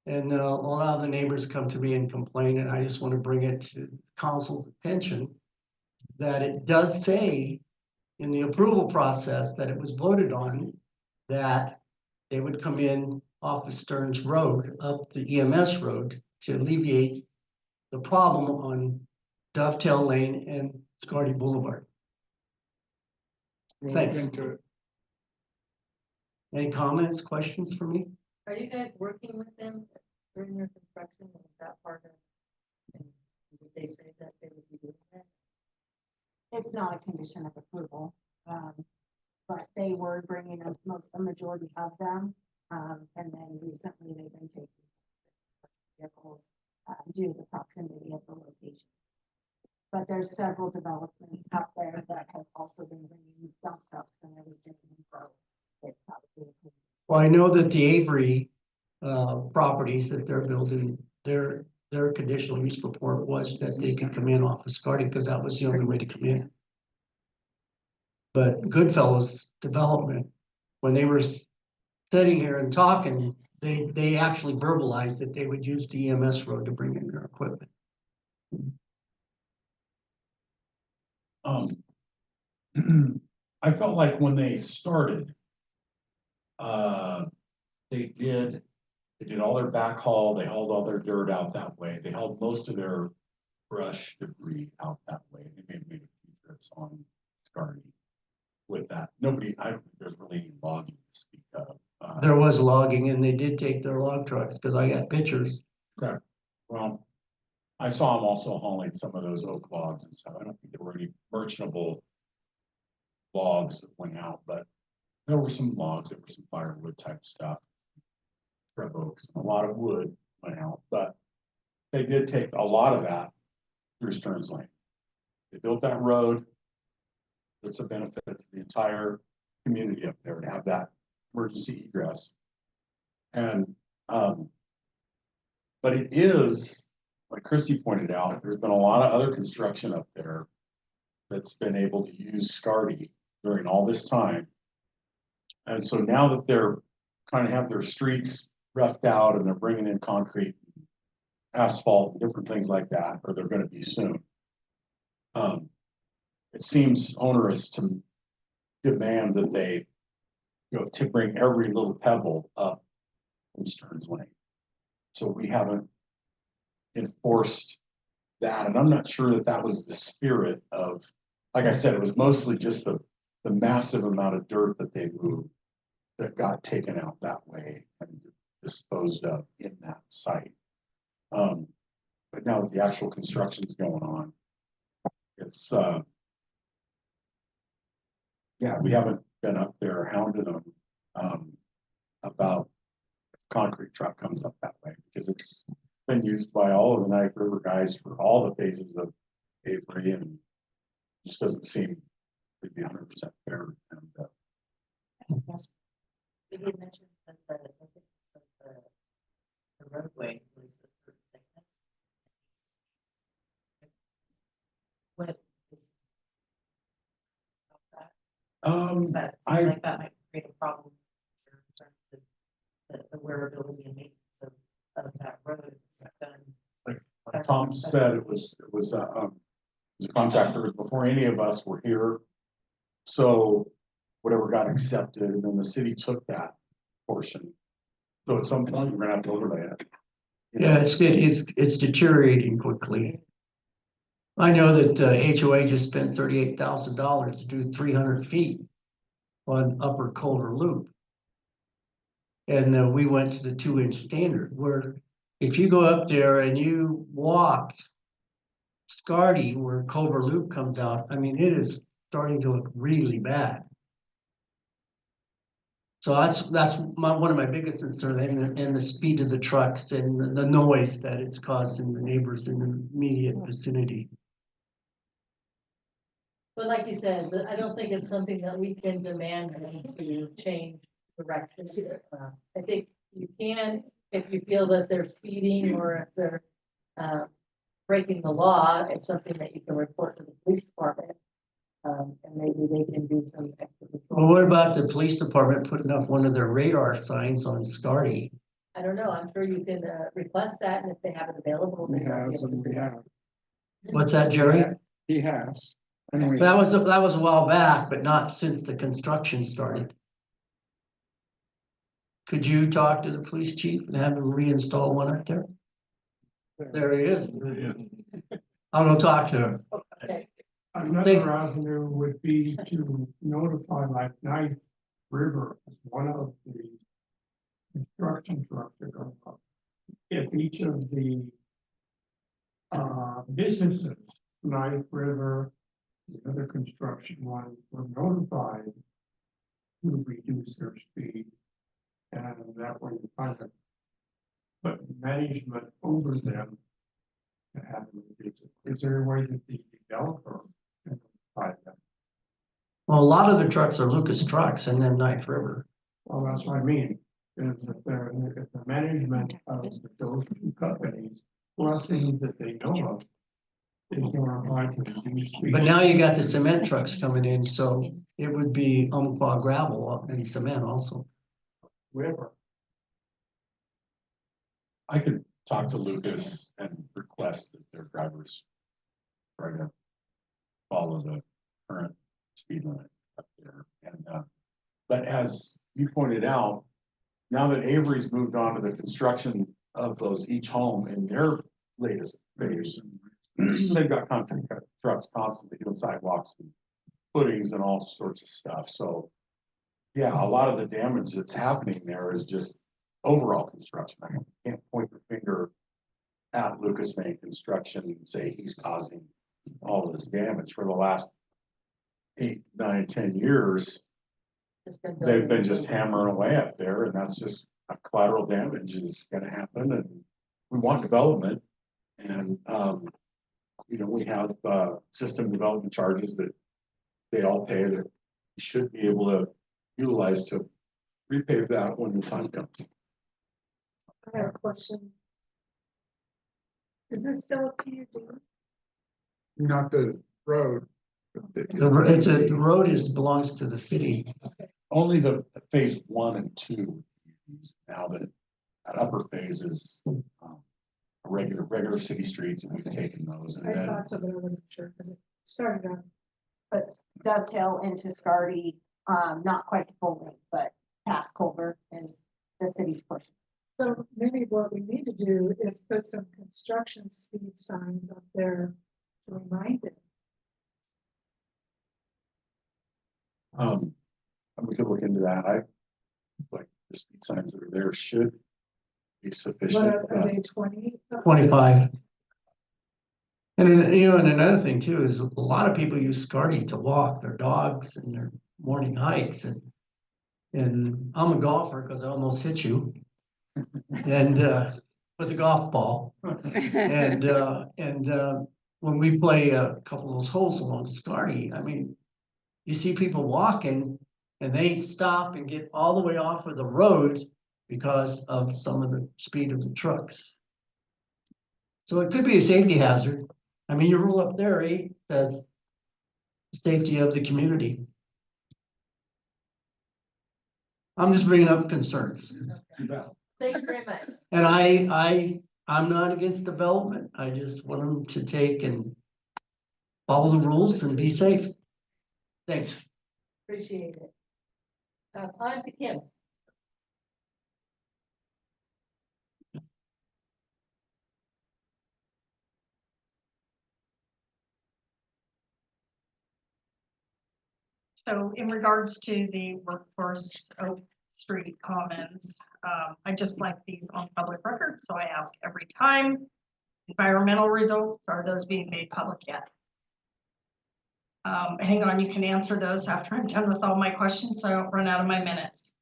lot of the neighbors come to me and complain, and I just want to bring it to council's attention that it does say in the approval process that it was voted on that they would come in off of Stearns Road, up the EMS road to alleviate the problem on Dovetail Lane and Scarty Boulevard. We'll Thanks. look into it. Any comments, questions for me? Are you guys working with them during your construction? Was that part of? And did they say that they would be doing that? It's not a condition of approval, but they were bringing a majority of them. And then recently they've been taking vehicles due to the proximity of the location. But there's several developments out there that have also been bringing dump trucks and everything. So it's probably. Well, I know that the Avery properties that they're building, their conditional use report was that they could come in off of Scarty because that was the only way to come in. But Goodfellas Development, when they were sitting here and talking, they actually verbalized that they would use the EMS road to bring in their equipment. I felt like when they started, they did all their backhaul, they hauled all their dirt out that way, they hauled most of their brush debris out that way. They made a few trips on Scarty with that. I don't think there's really any logging to speak of. There was logging and they did take their log trucks because I got pictures. Okay, well, I saw them also hauling some of those oak logs and stuff. I don't think there were any merchantable logs that went out, but there were some logs, there were some firewood type stuff. Scrub oaks, a lot of wood went out, but they did take a lot of that through Stearns Lane. They built that road. It's a benefit to the entire community up there to have that emergency egress. And, but it is, like Christy pointed out, there's been a lot of other construction up there that's been able to use Scarty during all this time. And so now that they're kind of have their streets roughed out and they're bringing in concrete, asphalt, different things like that, or they're going to be soon. It seems onerous to demand that they, to bring every little pebble up from Stearns Lane. So we haven't enforced that, and I'm not sure that that was the spirit of, like I said, it was mostly just the massive amount of dirt that they moved that got taken out that way and disposed of in that site. But now that the actual construction is going on, it's yeah, we haven't been up there hounding them about concrete truck comes up that way because it's been used by all of the Knife River guys for all the phases of Avery, and just doesn't seem to be 100% fair. And Did you mention that the roadway was the third thickness? What is that? I Like that might create a problem in terms of the wearability and maintenance of that road. like Tom said, it was a contractor before any of us were here. So whatever got accepted, and then the city took that portion. So at some point, we're gonna have to overlay it. Yeah, it's deteriorating quickly. I know that HOA just spent $38,000 to do 300 feet on Upper Culver Loop. And we went to the 2-inch standard where if you go up there and you walk Scardy, where Culver Loop comes out, I mean, it is starting to look really bad. So that's one of my biggest concerns, and the speed of the trucks and the noise that it's causing the neighbors in the immediate vicinity. But like you said, I don't think it's something that we can demand them to change direction. I think you can, if you feel that they're speeding or if they're, breaking the law, it's something that you can report to the police department. And maybe they can do some extra Well, patrol. what about the police department putting up one of their radar signs on Scardy? I don't know, I'm sure you can, request that, and if they have it available. He they might be has, able to and do we that. have. What's that, Jerry? He has. And we, That was a while back, but not since the construction started. Could you talk to the police chief and have him reinstall one up there? There he is. I'll go talk to him. Okay, Another avenue would be to notify like Knife River as one of the construction trucks that go up. If each of the businesses, Knife River, the other construction ones were notified to reduce their speed. And that way you kind of put management over them to have them reduce it. Is there a way that the developer can notify them? Well, a lot of the trucks are Lucas trucks and then Knife River. Well, that's what I mean, is if they're, if the management of those two companies, plus things that they know of, is going to reduce speed. But now you got the cement trucks coming in, so it would be Umpqua gravel and cement also. River. I could talk to Lucas and request that their drivers try to follow the current speed limit up there. And, but as you pointed out, now that Avery's moved on to the construction of those each home in their latest phase, they've got concrete trucks constantly doing sidewalks and footings and all sorts of stuff. So yeah, a lot of the damage that's happening there is just overall construction. I can't point the finger at Lucas Main Construction and say he's causing all of this damage. For the last 8, 9, 10 years. it's been They've been building. just hammering away up there, and that's just collateral damage is gonna happen, and we want development. And, you know, we have, system development charges that they all pay that we should be able to utilize to repave that when the time comes. I have a question. Is this still a PUD? not the road. The road belongs to the city. Only the phase 1 and 2, now that upper phase is, regular city streets, and we've taken those, and I then. thought so, but I wasn't sure, because it started on. But dovetail into Scardy, not quite the full length, but past Culver is the city's portion. So maybe what we need to do is put some construction speed signs up there to remind it. We could look into that. Like the speed signs that are there should be What sufficient. are they 20? 25. And then, you know, and another thing too is a lot of people use Scardy to walk their dogs and their morning hikes, and I'm a golfer because I almost hit you. And with a golf ball. And when we play a couple of those holes along Scardy, I mean, you see people walking and they stop and get all the way off of the road because of some of the speed of the trucks. So it could be a safety hazard. I mean, your rule up there, says safety of the community. I'm just bringing up concerns. Thank you very much. And I'm not against development. I just want them to take and follow the rules and be safe. Thanks. Appreciate it. On to Kim. So in regards to the workforce Oak Street Commons, I just like these on public record, so I ask every time. Environmental results, are those being made public yet? Hang on, you can answer those after I'm done with all my questions, so I don't run out of my minutes.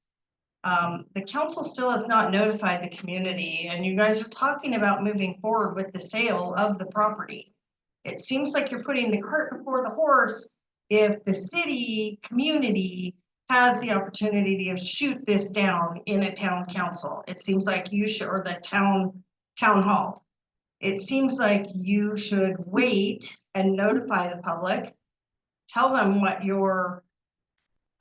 The council still has not notified the community, and you guys are talking about moving forward with the sale of the property. It seems like you're putting the cart before the horse. If the city community has the opportunity to shoot this down in a town council, it seems like you should, or the town hall. It seems like you should wait and notify the public, tell them what your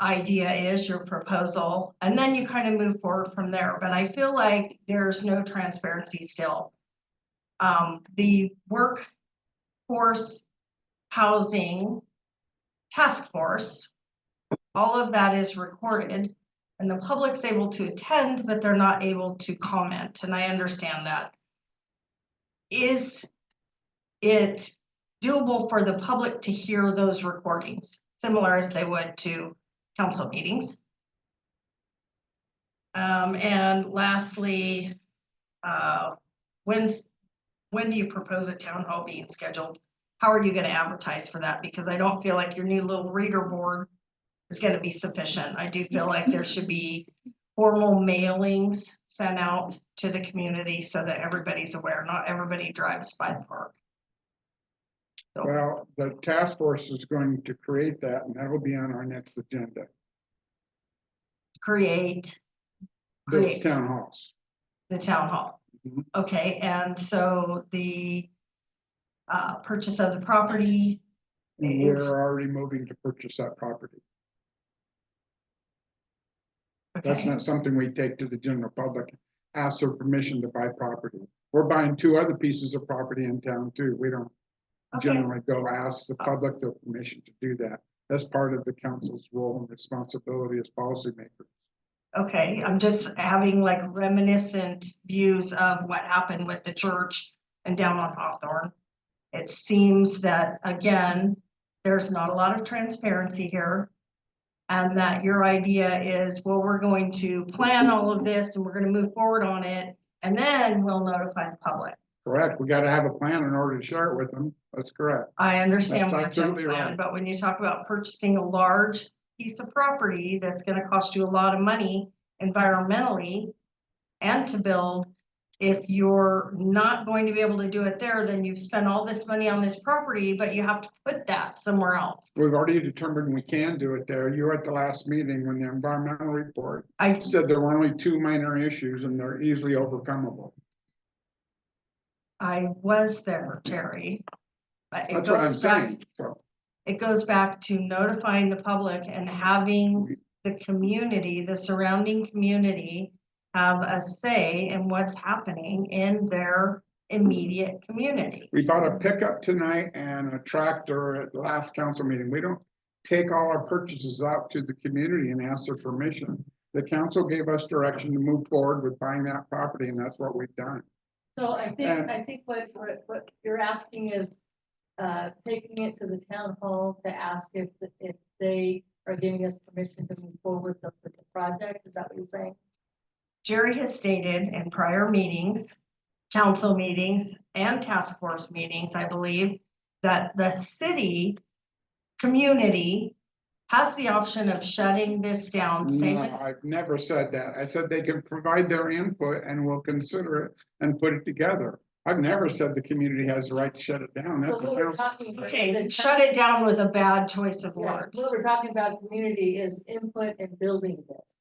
idea is, your proposal, and then you kind of move forward from there. But I feel like there's no transparency still. The workforce housing task force, all of that is recorded and the public's able to attend, but they're not able to comment. And I understand that. Is it doable for the public to hear those recordings, similar as they would to council meetings? And lastly, when do you propose a town hall being scheduled? How are you going to advertise for that? Because I don't feel like your new little reader board is going to be sufficient. I do feel like there should be formal mailings sent out to the community so that everybody's aware. Not everybody drives by the park. So, Well, the task force is going to create that, and that will be on our next agenda. create Those town halls. the town hall. Mhm. Okay, and so the purchase of the property And is, we're already moving to purchase that property. That's okay, not something we take to the general public, ask their permission to buy property. We're buying 2 other pieces of property in town too. We don't okay, generally go ask the public their permission to do that. That's part of the council's role and responsibility as policymakers. okay. I'm just having like reminiscent views of what happened with the church and down on Hawthorne. It seems that, again, there's not a lot of transparency here. And that your idea is, well, we're going to plan all of this and we're going to move forward on it, and then we'll notify the public. Correct. We gotta have a plan in order to share it with them. That's correct. I understand That's what you're absolutely plan, right. but when you talk about purchasing a large piece of property that's gonna cost you a lot of money environmentally and to build, if you're not going to be able to do it there, then you've spent all this money on this property, but you have to put that somewhere else. We've already determined we can do it there. You were at the last meeting when the environmental report I, said there were only 2 minor issues and they're easily overcomable. I was there, Terry. But it That's what I'm goes back, saying. So it goes back to notifying the public and having the community, the surrounding community, have a say in what's happening in their immediate community. we bought a pickup tonight and a tractor at the last council meeting. We don't take all our purchases out to the community and ask their permission. The council gave us direction to move forward with buying that property, and that's what we've done. So I think what you're asking is, taking it to the town hall to ask if they are giving us permission to move forward with the project, is that what you're saying? Jerry has stated in prior meetings, council meetings and task force meetings, I believe, that the city community has the option of shutting this down. Same No, with, I've never said that. I said they can provide their input and we'll consider it and put it together. I've never said the community has the right to shut it down. That's So the what we're council. talking about. okay, shut it down was a bad choice of Yeah, words. what we're talking about, community, is input in building this.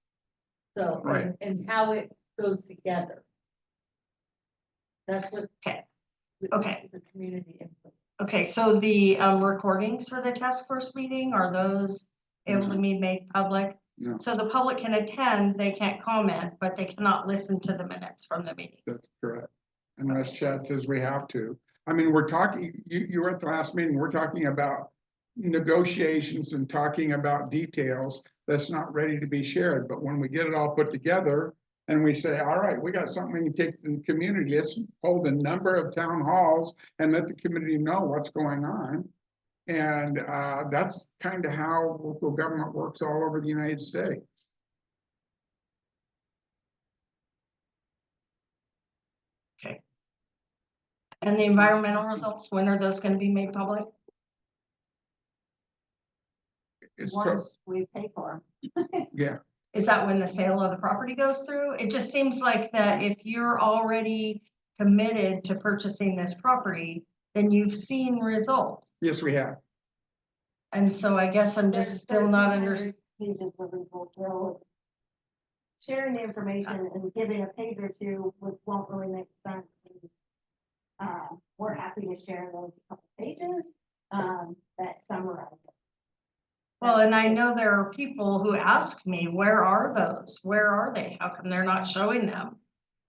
So, Right. and how it goes together. That's what. Okay. the- Okay. The community input. Okay, so the recordings for the task force meeting, are those able to be made public? No. So the public can attend, they can't comment, but they cannot listen to the minutes from the meeting. That's correct. Unless Chad says we have to. I mean, we're talking, you were at the last meeting, we're talking about negotiations and talking about details that's not ready to be shared. But when we get it all put together and we say, all right, we got something we can take to the community, let's hold a number of town halls and let the community know what's going on. And that's kind of how local government works all over the United States. And the environmental results, when are those gonna be made public? It's, Once we pay for them. yeah, Is that when the sale of the property goes through? It just seems like that if you're already committed to purchasing this property, then you've seen results. yes, we have. And so I guess I'm just still not under, Pages of results, so sharing the information and giving a page or two, which won't really make sense. We're happy to share those couple pages, that summarize it. well, and I know there are people who ask me, where are those? Where are they? How come they're not showing them?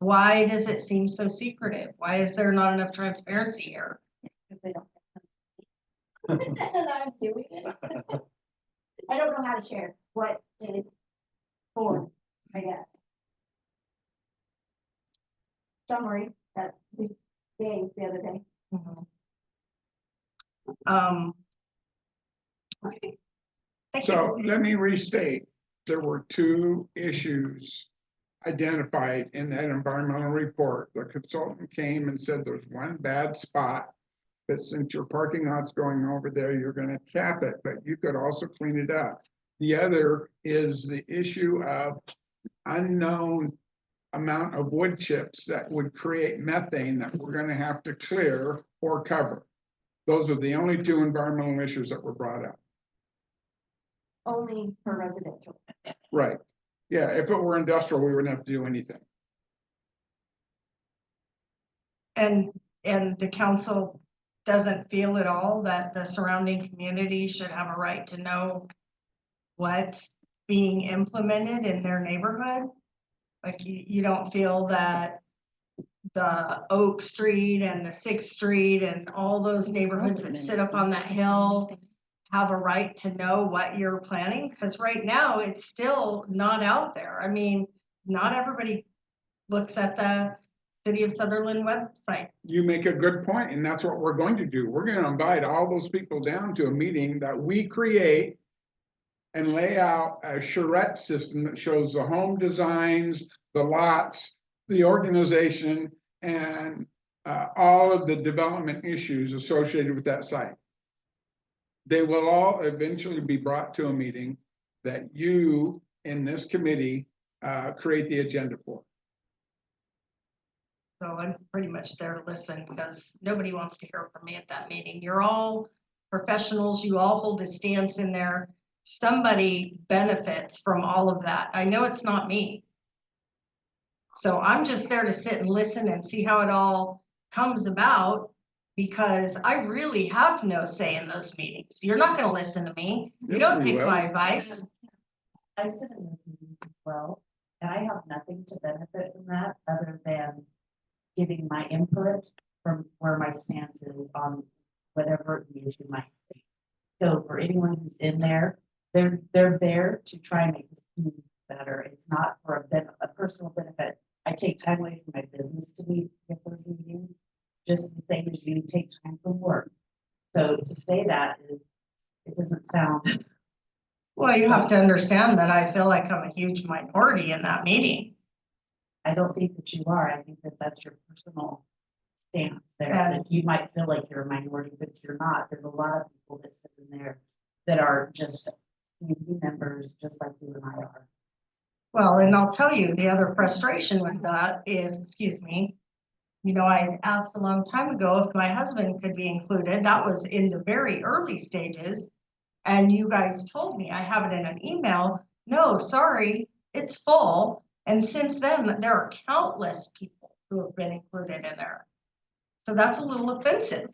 Why does it seem so secretive? Why is there not enough transparency here? Because they don't. And I'm doing it. I don't know how to share what is for, I guess. Summary that we gave the other day. Okay. Thank you. So let me restate, there were two issues identified in that environmental report. The consultant came and said there's one bad spot, that since your parking lot's going over there, you're gonna cap it, but you could also clean it up. The other is the issue of unknown amount of wood chips that would create methane that we're gonna have to clear or cover. Those are the only two environmental issues that were brought up. Only for residential. Right. Yeah, if it were industrial, we wouldn't have to do anything. And the council doesn't feel at all that the surrounding community should have a right to know what's being implemented in their neighborhood? Like you don't feel that the Oak Street and the Sixth Street and all those neighborhoods that sit up on that hill have a right to know what you're planning? Because right now it's still not out there. I mean, not everybody looks at the City of Sutherland website. You make a good point, and that's what we're going to do. We're gonna invite all those people down to a meeting that we create and lay out a charrette system that shows the home designs, the lots, the organization, and all of the development issues associated with that site. They will all eventually be brought to a meeting that you in this committee create the agenda for. So I'm pretty much there to listen because nobody wants to hear from me at that meeting. You're all professionals. You all hold a stance in there. Somebody benefits from all of that. I know it's not me. So I'm just there to sit and listen and see how it all comes about because I really have no say in those meetings. You're not going to listen to me. You Yes, don't we take will. my advice. I sit in those meetings as well, and I have nothing to benefit from that other than giving my input from where my stance is on whatever the issue might be. So for anyone who's in there, they're there to try and make this community better. It's not for a personal benefit. I take time away from my business to meet at those meetings, just the same as you take time from work. So to say that is, it doesn't sound. Well, you have to understand that I feel like I'm a huge minority in that meeting. I don't think that you are. I think that that's your personal stance there. Yeah. That you might feel like you're a minority, but you're not. There's a lot of people that sit in there that are just community members, just like you and I are. Well, and I'll tell you, the other frustration with that is, excuse me, you know, I asked a long time ago if my husband could be included. That was in the very early stages. And you guys told me, I have it in an email. No, sorry, it's full. And since then, there are countless people who have been included in there. So that's a little offensive.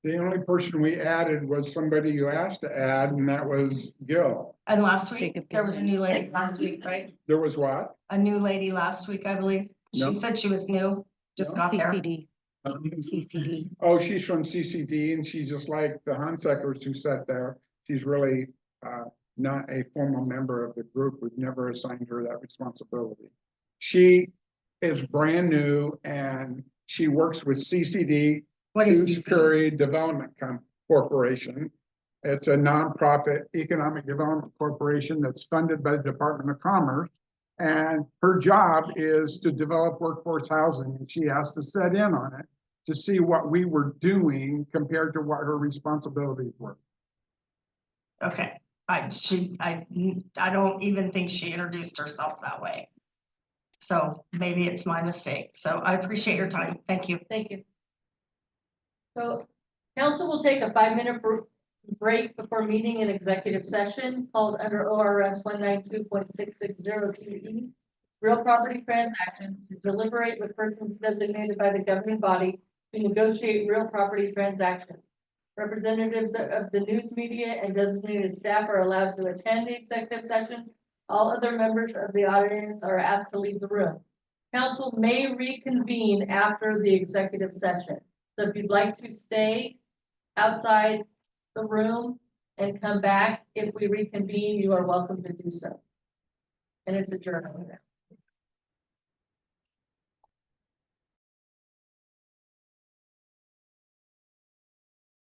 The only person we added was somebody you asked to add, and that was Gil. And last week, Jacob there was a new lady last week, right? There was what? A new lady last week, I believe. No. She said she was new, just No. got there. CCD, from CCD. Oh, she's from CCD, and she's just like the Hunsekers who sat there. She's really not a formal member of the group. We've never assigned her that responsibility. She is brand new, and she works with CCD, What is Hughes CCD? Curry Development Corporation. It's a nonprofit economic development corporation that's funded by the Department of Commerce. And her job is to develop workforce housing, and she has to set in on it to see what we were doing compared to what her responsibilities were. Okay, I don't even think she introduced herself that way. So maybe it's my mistake. So I appreciate your time. Thank you. Thank you. So council will take a 5-minute break before meeting in executive session called under ORS 192.6602E. Real property transactions to deliberate with persons designated by the governing body to negotiate real property transactions. Representatives of the news media and designated staff are allowed to attend the executive sessions. All other members of the audience are asked to leave the room. Council may reconvene after the executive session. So if you'd like to stay outside the room and come back, if we reconvene, you are welcome to do so. And it's adjourned.